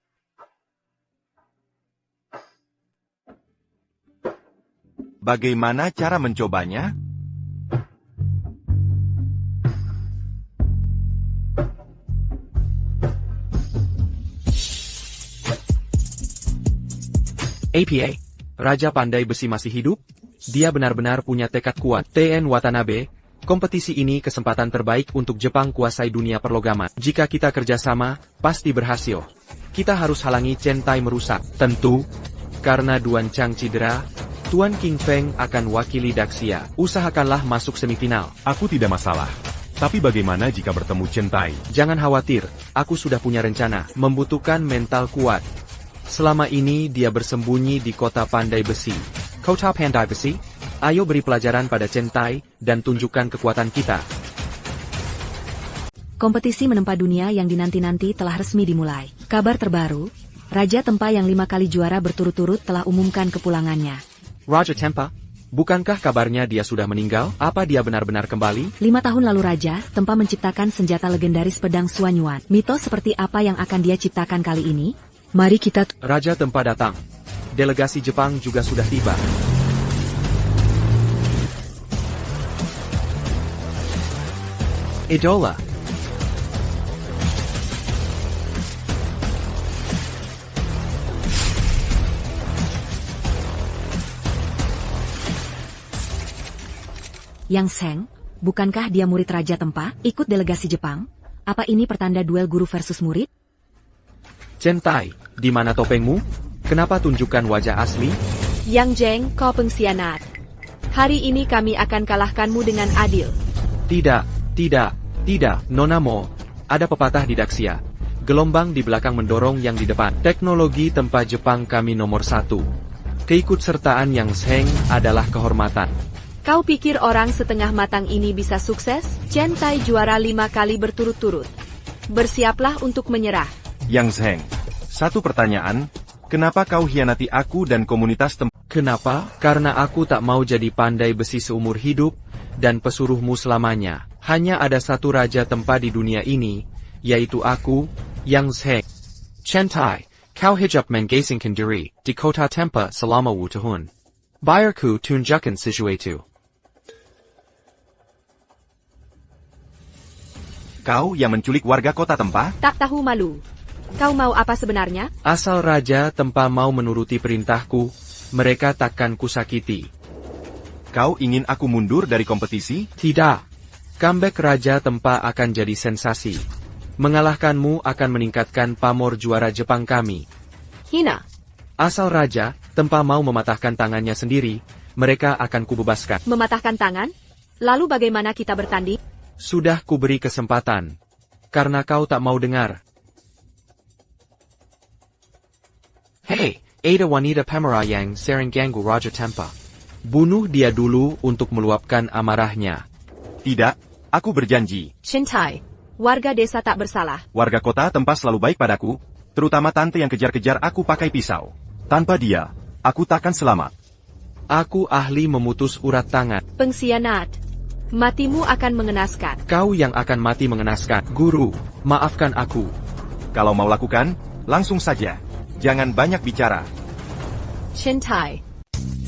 Bagaimana cara mencobanya? APA, Raja Pandai Besi masih hidup? Dia benar-benar punya tekad kuat. TN Watanabe, kompetisi ini kesempatan terbaik untuk Jepang kuasai dunia perlogaman. Jika kita kerjasama, pasti berhasil. Kita harus halangi Chen Tai merusak. Tentu, karena Duan Chang cedera, Tuan King Feng akan wakili Daxia. Usahakanlah masuk semifinal. Aku tidak masalah. Tapi bagaimana jika bertemu Chen Tai? Jangan khawatir, aku sudah punya rencana. Membutuhkan mental kuat. Selama ini dia bersembunyi di kota Pandai Besi. Kota Pandai Besi? Ayo beri pelajaran pada Chen Tai, dan tunjukkan kekuatan kita. Kompetisi menempa dunia yang dinanti-nanti telah resmi dimulai. Kabar terbaru, Raja Tempa yang 5 kali juara berturut-turut telah umumkan kepulangannya. Raja Tempa? Bukankah kabarnya dia sudah meninggal? Apa dia benar-benar kembali? 5 tahun lalu Raja Tempa menciptakan senjata legendaris pedang Suanyuan. Mitos seperti apa yang akan dia ciptakan kali ini? Mari kita... Raja Tempa datang. Delegasi Jepang juga sudah tiba. Idola. Yang Sheng, bukankah dia murid Raja Tempa, ikut delegasi Jepang? Apa ini pertanda duel guru versus murid? Chen-Tai, di mana topengmu? Kenapa tunjukkan wajah asli? Yang Zheng, kau pengkhianat. Hari ini kami akan kalahkanmu dengan adil. Tidak, Nona Mo. Ada pepatah di Daxia. Gelombang di belakang mendorong yang di depan. Teknologi tempat Jepang kami nomor 1. Keikutsertaan Yang Sheng adalah kehormatan. Kau pikir orang setengah matang ini bisa sukses? Chen-Tai juara 5 kali berturut-turut. Bersiaplah untuk menyerah. Yang Zheng, satu pertanyaan, kenapa kau hianati aku dan komunitas Kenapa? Karena aku tak mau jadi pandai besi seumur hidup, dan pesuruhmu selamanya. Hanya ada satu raja Tempa di dunia ini, yaitu aku, Yang Zheng. Chen-Tai, kau hijab menggasingkan diri, di kota Tempa selama tahun. Bayarku tunjukkan sesuatu. Kau yang menculik warga kota Tempa? Tak tahu malu. Kau mau apa sebenarnya? Asal Raja Tempa mau menuruti perintahku, mereka takkan kusakiti. Kau ingin aku mundur dari kompetisi? Tidak. Comeback Raja Tempa akan jadi sensasi. Mengalahkanmu akan meningkatkan pamor juara Jepang kami. Hina. Asal Raja Tempa mau mematahkan tangannya sendiri, mereka akan kubebaskan. Mematahkan tangan? Lalu bagaimana kita bertanding? Sudah kuberi kesempatan. Karena kau tak mau dengar. Hei, ada wanita pemerayang sering ganggu Raja Tempa. Bunuh dia dulu untuk meluapkan amarahnya. Tidak, aku berjanji. Chen-Tai, warga desa tak bersalah. Warga kota Tempa selalu baik padaku, terutama tante yang kejar-kejar aku pakai pisau. Tanpa dia, aku takkan selamat. Aku ahli memutus urat tangan. Pengkhianat. Matimu akan mengenaskan. Kau yang akan mati mengenaskan. Guru, maafkan aku. Kalau mau lakukan, langsung saja. Jangan banyak bicara. Chen-Tai.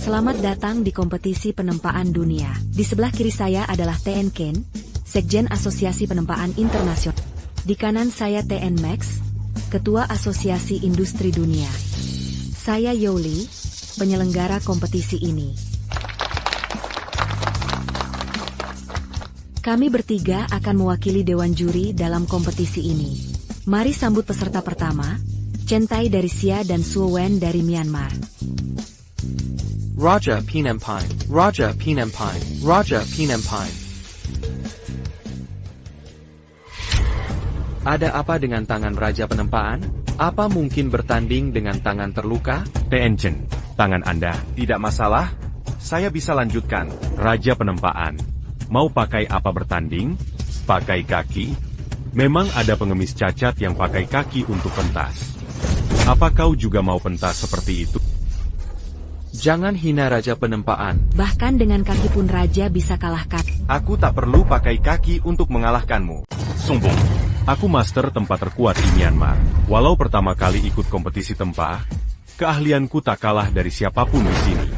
Selamat datang di kompetisi penempaan dunia. Di sebelah kiri saya adalah TN Ken, Sekjen Asosiasi Penempaan Internasional. Di kanan saya TN Max, Ketua Asosiasi Industri Dunia. Saya Yoli, penyelenggara kompetisi ini. Kami bertiga akan mewakili Dewan Juri dalam kompetisi ini. Mari sambut peserta pertama, Chen-Tai dari Xia dan Suo Wen dari Myanmar. Raja Penempine, Raja Penempine, Raja Penempine. Ada apa dengan tangan Raja Penempaan? Apa mungkin bertanding dengan tangan terluka? TN Chen, tangan Anda. Tidak masalah, saya bisa lanjutkan. Raja Penempaan. Mau pakai apa bertanding? Pakai kaki? Memang ada pengemis cacat yang pakai kaki untuk pentas. Apa kau juga mau pentas seperti itu? Jangan hina Raja Penempaan. Bahkan dengan kaki pun Raja bisa kalahkan. Aku tak perlu pakai kaki untuk mengalahkanmu. Sombong. Aku master Tempa terkuat di Myanmar. Walau pertama kali ikut kompetisi Tempa, keahlianku tak kalah dari siapapun di sini.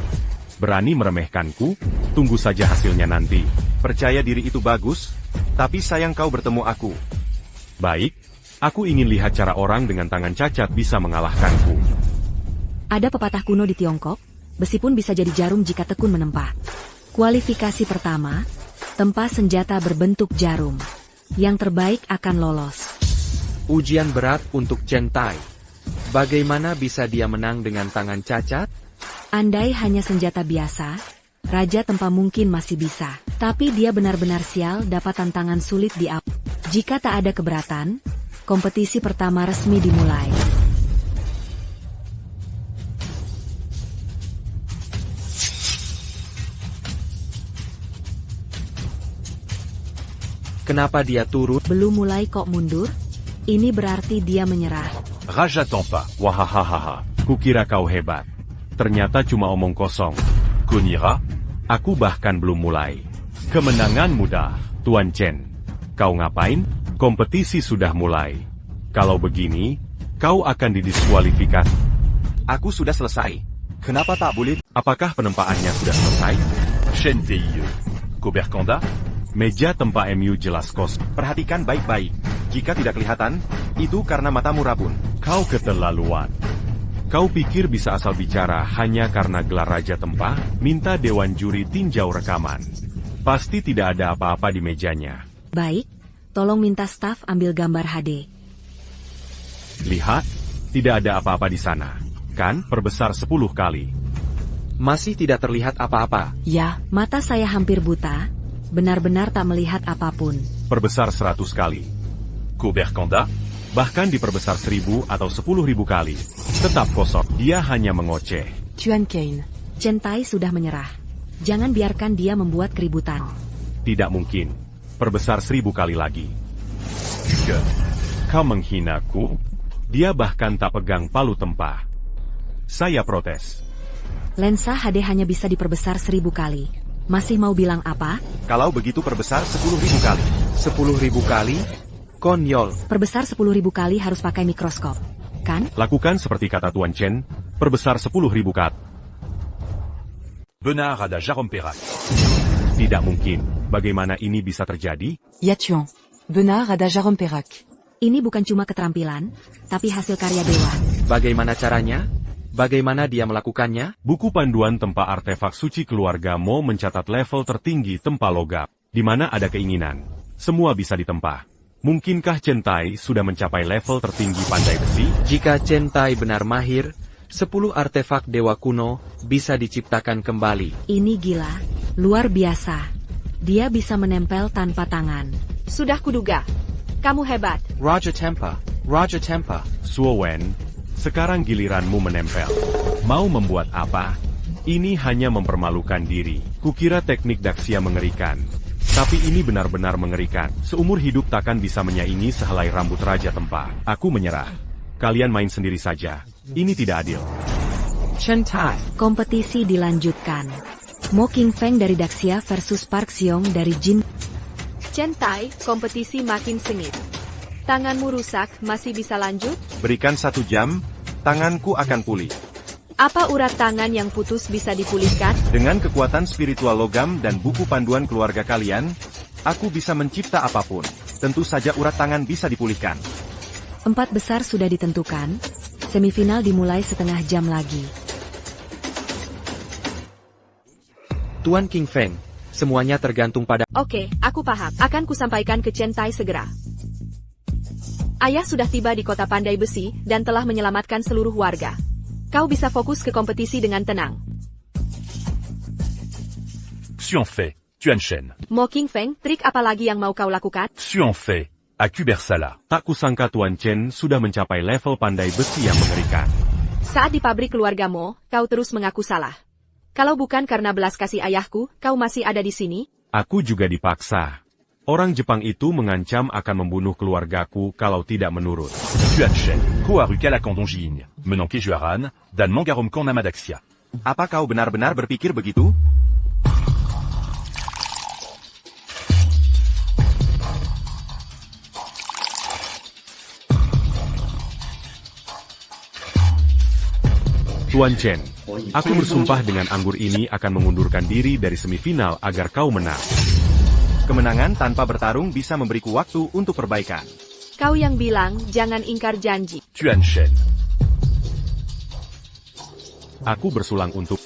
Berani meremehkanku? Tunggu saja hasilnya nanti. Percaya diri itu bagus, tapi sayang kau bertemu aku. Baik, aku ingin lihat cara orang dengan tangan cacat bisa mengalahkanku. Ada pepatah kuno di Tiongkok, besi pun bisa jadi jarum jika tekun menempa. Kualifikasi pertama, tempa senjata berbentuk jarum. Yang terbaik akan lolos. Ujian berat untuk Chen-Tai. Bagaimana bisa dia menang dengan tangan cacat? Andai hanya senjata biasa, Raja Tempa mungkin masih bisa. Tapi dia benar-benar sial dapat tantangan sulit di awal. Jika tak ada keberatan, kompetisi pertama resmi dimulai. Kenapa dia turun? Belum mulai kok mundur? Ini berarti dia menyerah. Raja Tempa. Wahahaha, kukira kau hebat. Ternyata cuma omong kosong. Konira? Aku bahkan belum mulai. Kemenangan mudah, Tuan Chen. Kau ngapain? Kompetisi sudah mulai. Kalau begini, kau akan didiskualifikasi. Aku sudah selesai. Kenapa tak boleh? Apakah penempaannya sudah selesai? Chen TIE. Cobert Kanda? Meja tempa MU jelas kosong. Perhatikan baik-baik. Jika tidak kelihatan, itu karena matamu rabun. Kau keterlaluan. Kau pikir bisa asal bicara hanya karena gelar Raja Tempa? Minta Dewan Juri tinjau rekaman. Pasti tidak ada apa-apa di mejanya. Baik, tolong minta staf ambil gambar HD. Lihat, tidak ada apa-apa di sana. Kan, perbesar 10 kali. Masih tidak terlihat apa-apa. Ya, Mata saya hampir buta, benar-benar tak melihat apapun. Perbesar 100 kali. Cobert Kanda? Bahkan diperbesar 1000 atau 10.000 kali. Tetap kosong. Dia hanya mengoceh. Tuan Kane. Chen Tai sudah menyerah. Jangan biarkan dia membuat keributan. Tidak mungkin. Perbesar 1000 kali lagi. Juga. Kau menghinaku? Dia bahkan tak pegang palu tempa. Saya protes. Lensa HD hanya bisa diperbesar 1000 kali. Masih mau bilang apa? Kalau begitu perbesar 10.000 kali. 10.000 kali? Konyol. Perbesar 10.000 kali harus pakai mikroskop. Kan? Lakukan seperti kata Tuan Chen, perbesar 10.000 kali. Benard ada Jérôme Perrac. Tidak mungkin. Bagaimana ini bisa terjadi? Ya Tuan. Benard ada Jérôme Perrac. Ini bukan cuma keterampilan, tapi hasil karya dewa. Bagaimana caranya? Bagaimana dia melakukannya? Buku panduan tempa artefak suci keluarga Mo mencatat level tertinggi tempa logam, di mana ada keinginan. Semua bisa ditempa. Mungkinkah Chen Tai sudah mencapai level tertinggi pandai besi? Jika Chen Tai benar mahir, 10 artefak dewa kuno bisa diciptakan kembali. Ini gila, luar biasa. Dia bisa menempel tanpa tangan. Sudah kuduga. Kamu hebat. Raja Tempa, Raja Tempa. Suo Wen, sekarang giliranmu menempel. Mau membuat apa? Ini hanya mempermalukan diri. Kukira teknik Daxia mengerikan. Tapi ini benar-benar mengerikan. Seumur hidup takkan bisa menyaingi sehelai rambut Raja Tempa. Aku menyerah. Kalian main sendiri saja. Ini tidak adil. Chen Tai. Kompetisi dilanjutkan. Mo King Feng dari Daxia versus Park Xiong dari Jin. Chen Tai, kompetisi makin sengit. Tanganmu rusak, masih bisa lanjut? Berikan 1 jam, tanganku akan pulih. Apa urat tangan yang putus bisa dipulihkan? Dengan kekuatan spiritual logam dan buku panduan keluarga kalian, aku bisa mencipta apapun. Tentu saja urat tangan bisa dipulihkan. 4 besar sudah ditentukan. Semifinal dimulai setengah jam lagi. Tuan King Feng, semuanya tergantung pada... Oke, aku paham. Akan kusampaikan ke Chen Tai segera. Ayah sudah tiba di kota Pandai Besi, dan telah menyelamatkan seluruh warga. Kau bisa fokus ke kompetisi dengan tenang. Xuan Fei, Tuan Chen. Mo King Feng, trik apa lagi yang mau kau lakukan? Xuan Fei, à Kubert Sala. Tak kusangka Tuan Chen sudah mencapai level pandai besi yang mengerikan. Saat di pabrik keluarga Mo, kau terus mengaku salah. Kalau bukan karena belas kasih ayahku, kau masih ada di sini? Aku juga dipaksa. Orang Jepang itu mengancam akan membunuh keluargaku kalau tidak menurut. Tuan Chen, Koharu Kalakandon Jing, menant Kejuaran, dan Mangarom Kon Namadaxia. Apa kau benar-benar berpikir begitu? Tuan Chen, aku bersumpah dengan anggur ini akan mengundurkan diri dari semifinal agar kau menang. Kemenangan tanpa bertarung bisa memberiku waktu untuk perbaikan. Kau yang bilang, jangan ingkar janji. Tuan Chen. Aku bersulang untuk...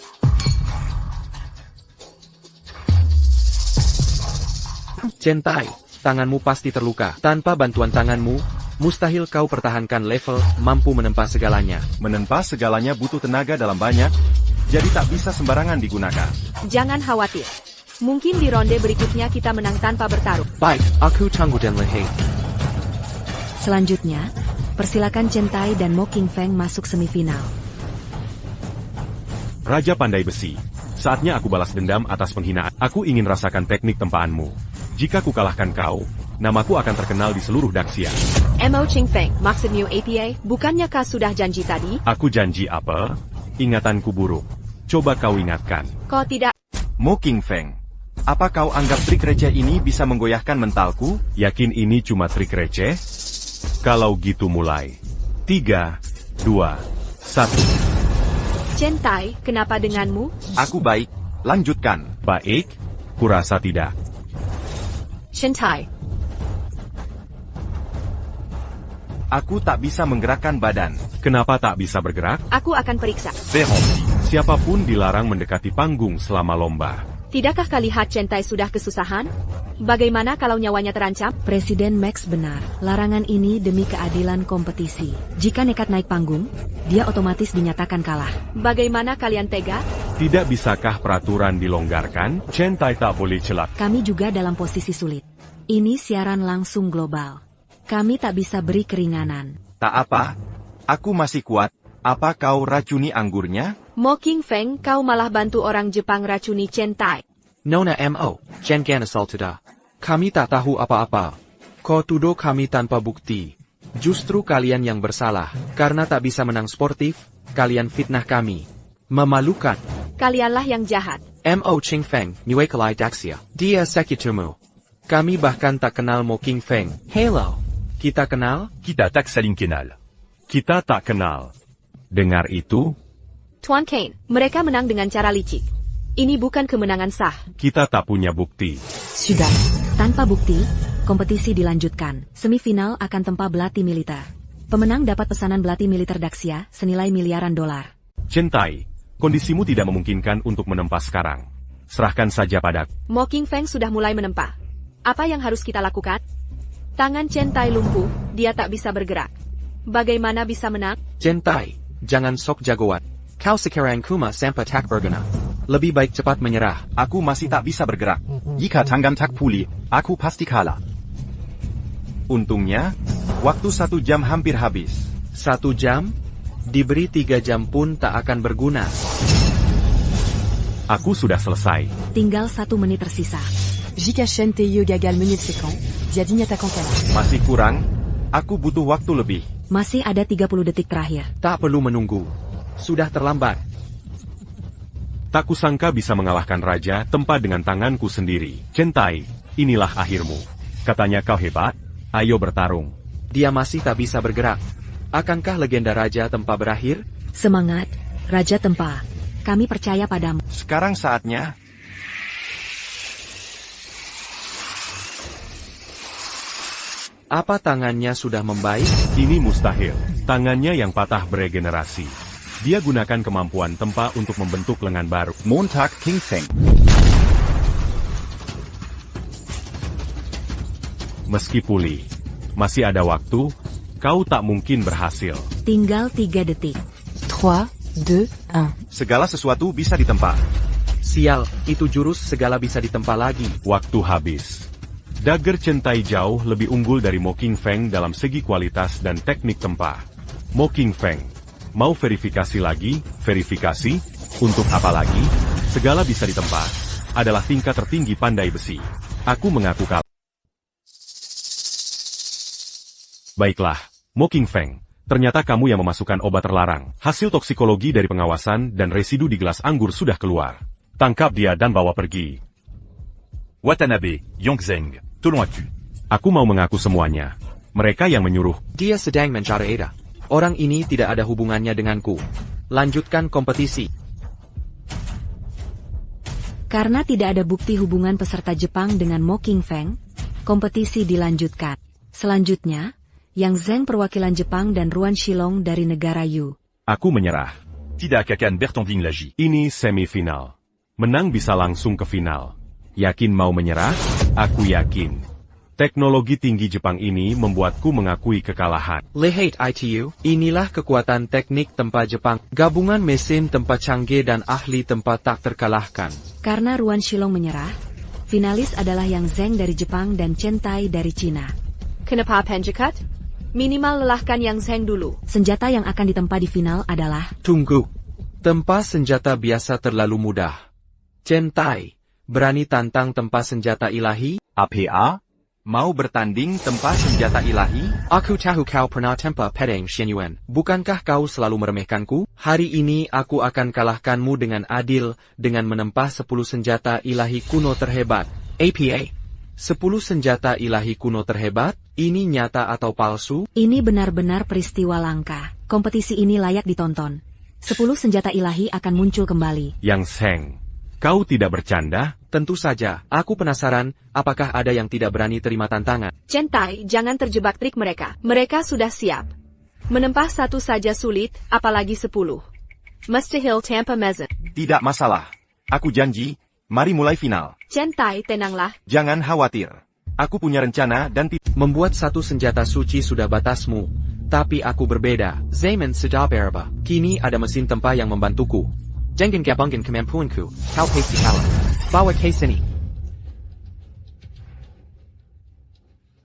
Chen Tai, tanganmu pasti terluka. Tanpa bantuan tanganmu, mustahil kau pertahankan level, mampu menempa segalanya. Menempa segalanya butuh tenaga dalam banyak, jadi tak bisa sembarangan digunakan. Jangan khawatir. Mungkin di ronde berikutnya kita menang tanpa bertarung. Baik, aku tunggu dan lihat. Selanjutnya, persilakan Chen Tai dan Mo King Feng masuk semifinal. Raja Pandai Besi, saatnya aku balas dendam atas penghinaan. Aku ingin rasakan teknik tempaanmu. Jika ku kalahkan kau, namaku akan terkenal di seluruh Daxia. Mo King Feng, maksudmu APA, bukannya kau sudah janji tadi? Aku janji apa? Ingatanku buruk. Coba kau ingatkan. Kau tidak... Mo King Feng, apa kau anggap trik receh ini bisa menggoyahkan mentalku? Yakin ini cuma trik receh? Kalau gitu mulai. 3, 2, 1. Chen Tai, kenapa denganmu? Aku baik, lanjutkan. Baik? Kurasa tidak. Chen Tai, Aku tak bisa menggerakkan badan. Kenapa tak bisa bergerak? aku akan periksa. Verre Siapapun dilarang mendekati panggung selama lomba. Tidakkah kau lihat Chen Tai sudah kesusahan? Bagaimana kalau nyawanya terancam? Presiden Max benar. Larangan ini demi keadilan kompetisi. Jika nekat naik panggung, dia otomatis dinyatakan kalah. Bagaimana kalian tega? Tidak bisakah peraturan dilonggarkan? Chen Tai tak boleh celak. Kami juga dalam posisi sulit. Ini siaran langsung global. Kami tak bisa beri keringanan. Tak apa. Aku masih kuat. Apa kau racuni anggurnya? Mo King Feng, kau malah bantu orang Jepang racuni Chen Tai. Nona Mo, jangan assaulted. Kami tak tahu apa-apa. Kau tuduh kami tanpa bukti. Justru kalian yang bersalah. Karena tak bisa menang sportif, kalian fitnah kami. Memalukan. Kalianlah yang jahat. Mo Ching Feng, Nue Kalai Daxia. Dia Sekitumu. Kami bahkan tak kenal Mo King Feng. Hello. Kita kenal? Kita tak saling kenal. Kita tak kenal. Dengar itu? Tuan Kane, mereka menang dengan cara licik. Ini bukan kemenangan sah. Kita tak punya bukti. Sudah. Tanpa bukti, kompetisi dilanjutkan. Semifinal akan tempa belati militer. Pemenang dapat pesanan belati militer Daxia senilai miliaran dolar. Chen Tai, kondisimu tidak memungkinkan untuk menempa sekarang. Serahkan saja padaku. Mo King Feng sudah mulai menempa. Apa yang harus kita lakukan? Tangan Chen Tai lumpuh, dia tak bisa bergerak. Bagaimana bisa menang? Chen Tai, jangan sok jagoan. Kau sekarang kuma sampai tak berguna. Lebih baik cepat menyerah. Aku masih tak bisa bergerak. Jika tangan tak pulih, aku pasti kalah. Untungnya, waktu 1 jam hampir habis. 1 jam? Diberi 3 jam pun tak akan berguna. Aku sudah selesai. Tinggal 1 menit tersisa. Jika Shen Teye gagal menit sekon, dia dinyatakan kalah. Masih kurang. Aku butuh waktu lebih. Masih ada 30 detik terakhir. Tak perlu menunggu. Sudah terlambat. Tak kusangka bisa mengalahkan Raja Tempa dengan tanganku sendiri. Chen Tai, inilah akhirmu. Katanya kau hebat, ayo bertarung. Dia masih tak bisa bergerak. Akankah legenda Raja Tempa berakhir? Semangat, Raja Tempa. Kami percaya padamu. Sekarang saatnya. Apa tangannya sudah membaik? Ini mustahil. Tangannya yang patah beregenerasi. Dia gunakan kemampuan Tempa untuk membentuk lengan baru. Montag King Feng. Meski pulih, masih ada waktu, kau tak mungkin berhasil. Tinggal 3 detik. 3, 2, 1. Segala sesuatu bisa ditempa. Sial, itu jurus segala bisa ditempa lagi. Waktu habis. Dagger Chen Tai jauh lebih unggul dari Mo King Feng dalam segi kualitas dan teknik tempa. Mo King Feng, mau verifikasi lagi? Verifikasi? Untuk apa lagi? Segala bisa ditempa. Adalah tingkat tertinggi pandai besi. Aku mengaku kalah. Baiklah, Mo King Feng. Ternyata kamu yang memasukkan obat terlarang. Hasil toksikologi dari pengawasan dan residu di gelas anggur sudah keluar. Tangkap dia dan bawa pergi. Watanabe, Yongzheng, tolong aku. Aku mau mengaku semuanya. Mereka yang menyuruh. Dia sedang mencari Ada. Orang ini tidak ada hubungannya denganku. Lanjutkan kompetisi. Karena tidak ada bukti hubungan peserta Jepang dengan Mo King Feng, kompetisi dilanjutkan. Selanjutnya, Yang Zheng perwakilan Jepang dan Ruan Shilong dari negara Yu. Aku menyerah. Tidak akan bertanding lagi. Ini semifinal. Menang bisa langsung ke final. Yakin mau menyerah? Aku yakin. Teknologi tinggi Jepang ini membuatku mengakui kekalahan. Lihat ITU, inilah kekuatan teknik tempat Jepang. Gabungan mesin tempat canggih dan ahli tempat tak terkalahkan. Karena Ruan Shilong menyerah, finalis adalah Yang Zheng dari Jepang dan Chen Tai dari Cina. Kenapa penjekat? Minimal lelahkan Yang Zheng dulu. Senjata yang akan ditempa di final adalah... Tunggu. Tempa senjata biasa terlalu mudah. Chen Tai, berani tantang tempa senjata ilahi? APA? Mau bertanding tempa senjata ilahi? Aku tahu kau pernah tempa pedang Shenyuan. Bukankah kau selalu meremehkanku? Hari ini aku akan kalahkanmu dengan adil, dengan menempa 10 senjata ilahi kuno terhebat. APA. 10 senjata ilahi kuno terhebat? Ini nyata atau palsu? Ini benar-benar peristiwa langka. Kompetisi ini layak ditonton. 10 senjata ilahi akan muncul kembali. Yang Zheng, kau tidak bercanda? Tentu saja, aku penasaran, apakah ada yang tidak berani terima tantangan? Chen Tai, jangan terjebak trik mereka. Mereka sudah siap. Menempah satu saja sulit, apalagi 10. Mustahil tanpa mezen. Tidak masalah. Aku janji, mari mulai final. Chen Tai, tenanglah. Jangan khawatir. Aku punya rencana dan Membuat satu senjata suci sudah batasmu, tapi aku berbeda. Zaman sudah berubah. Kini ada mesin tempa yang membantuku. Jangan gabungkan kemampuanku. Kau pasti kalah. Bawa ke sini.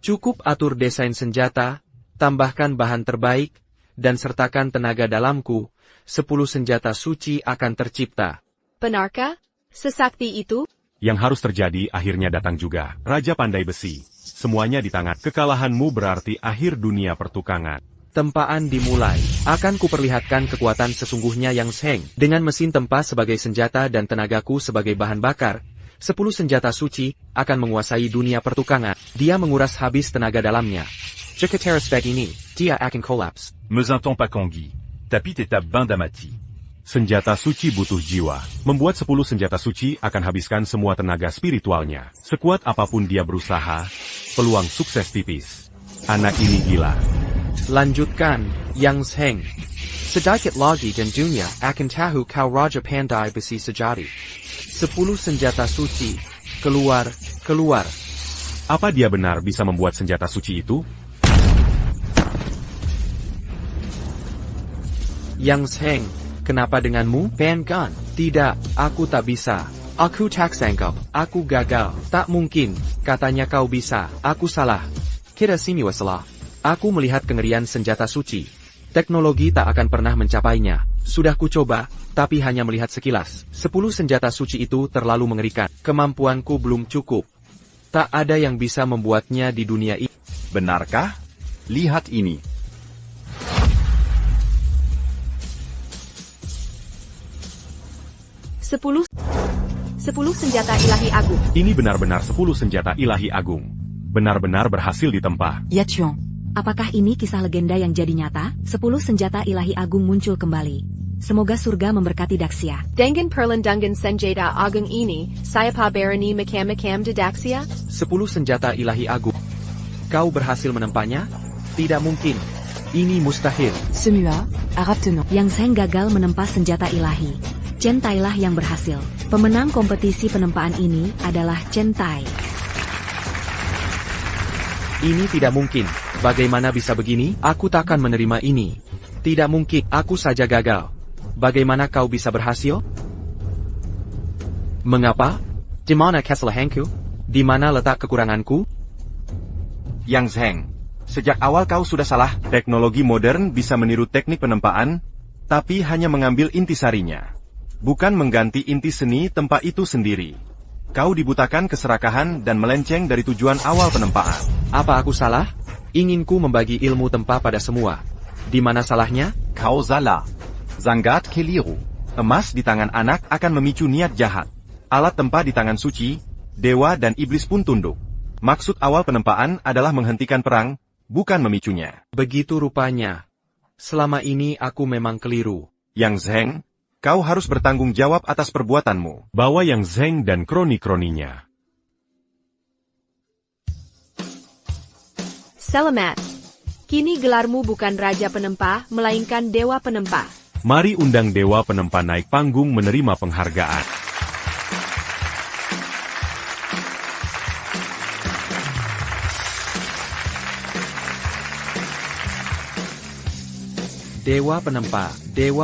Cukup atur desain senjata, tambahkan bahan terbaik, dan sertakan tenaga dalamku. 10 senjata suci akan tercipta. Benarkah? Sesakti itu? Yang harus terjadi akhirnya datang juga. Raja Pandai Besi. Semuanya di tangan. Kekalahanmu berarti akhir dunia pertukangan. Tempaan dimulai. Akan kuperlihatkan kekuatan sesungguhnya yang Zheng. Dengan mesin tempa sebagai senjata dan tenagaku sebagai bahan bakar, 10 senjata suci akan menguasai dunia pertukangan. Dia menguras habis tenaga dalamnya. Jika terespek ini, dia akan kolaps. Mesinton Pakangi. Tapit étape bain d'Amati. Senjata suci butuh jiwa. Membuat 10 senjata suci akan habiskan semua tenaga spiritualnya. Sekuat apapun dia berusaha, peluang sukses tipis. Anak ini gila. Lanjutkan, Yang Zheng. Sedikit lagi dan dunia akan tahu kau Raja Pandai Besi sejati. 10 senjata suci. Keluar, keluar. Apa dia benar bisa membuat senjata suci itu? Yang Zheng. Kenapa denganmu, Pan Gun? Tidak, aku tak bisa. Aku tak sanggup. Aku gagal. Tak mungkin. Katanya kau bisa. Aku salah. Kita sini wasalah. Aku melihat kengerian senjata suci. Teknologi tak akan pernah mencapainya. Sudah kucoba, tapi hanya melihat sekilas. 10 senjata suci itu terlalu mengerikan. Kemampuanku belum cukup. Tak ada yang bisa membuatnya di dunia ini. Benarkah? Lihat ini. Sepuluh senjata ilahi agung. Ini benar-benar 10 senjata ilahi agung. Benar-benar berhasil ditempa. Yatuan. Apakah ini kisah legenda yang jadi nyata? 10 senjata ilahi agung muncul kembali. Semoga surga memberkati Daxia. Dengan perlindungan senjata agung ini, saya berani makam-makam di Daxia? 10 senjata ilahi agung. Kau berhasil menempanya? Tidak mungkin. Ini mustahil. Semua, Arab tenant. Yang Zheng gagal menempa senjata ilahi. Chen Tai lah yang berhasil. Pemenang kompetisi penempaan ini adalah Chen Tai. Ini tidak mungkin. Bagaimana bisa begini? Aku takkan menerima ini. Tidak mungkin. Aku saja gagal. Bagaimana kau bisa berhasil? Mengapa? Di mana kesalahanku? Di mana letak kekuranganku? Yang Zheng, sejak awal kau sudah salah. Teknologi modern bisa meniru teknik penempaan, tapi hanya mengambil intisarinya. Bukan mengganti inti seni tempa itu sendiri. Kau dibutakan keserakahan dan melenceng dari tujuan awal penempaan. Apa aku salah? Inginku membagi ilmu tempa pada semua. Di mana salahnya? Kau salah. Zangat keliru. Emas di tangan anak akan memicu niat jahat. Alat tempa di tangan suci, dewa dan iblis pun tunduk. Maksud awal penempaan adalah menghentikan perang, bukan memicunya. Begitu rupanya. Selama ini aku memang keliru. Yang Zheng, kau harus bertanggung jawab atas perbuatanmu. Bawa Yang Zheng dan kroni-kroninya. Selamat. Kini gelarmu bukan Raja Penempa, melainkan Dewa Penempa. Mari undang Dewa Penempa naik panggung menerima penghargaan. Dewa Penempa, Dewa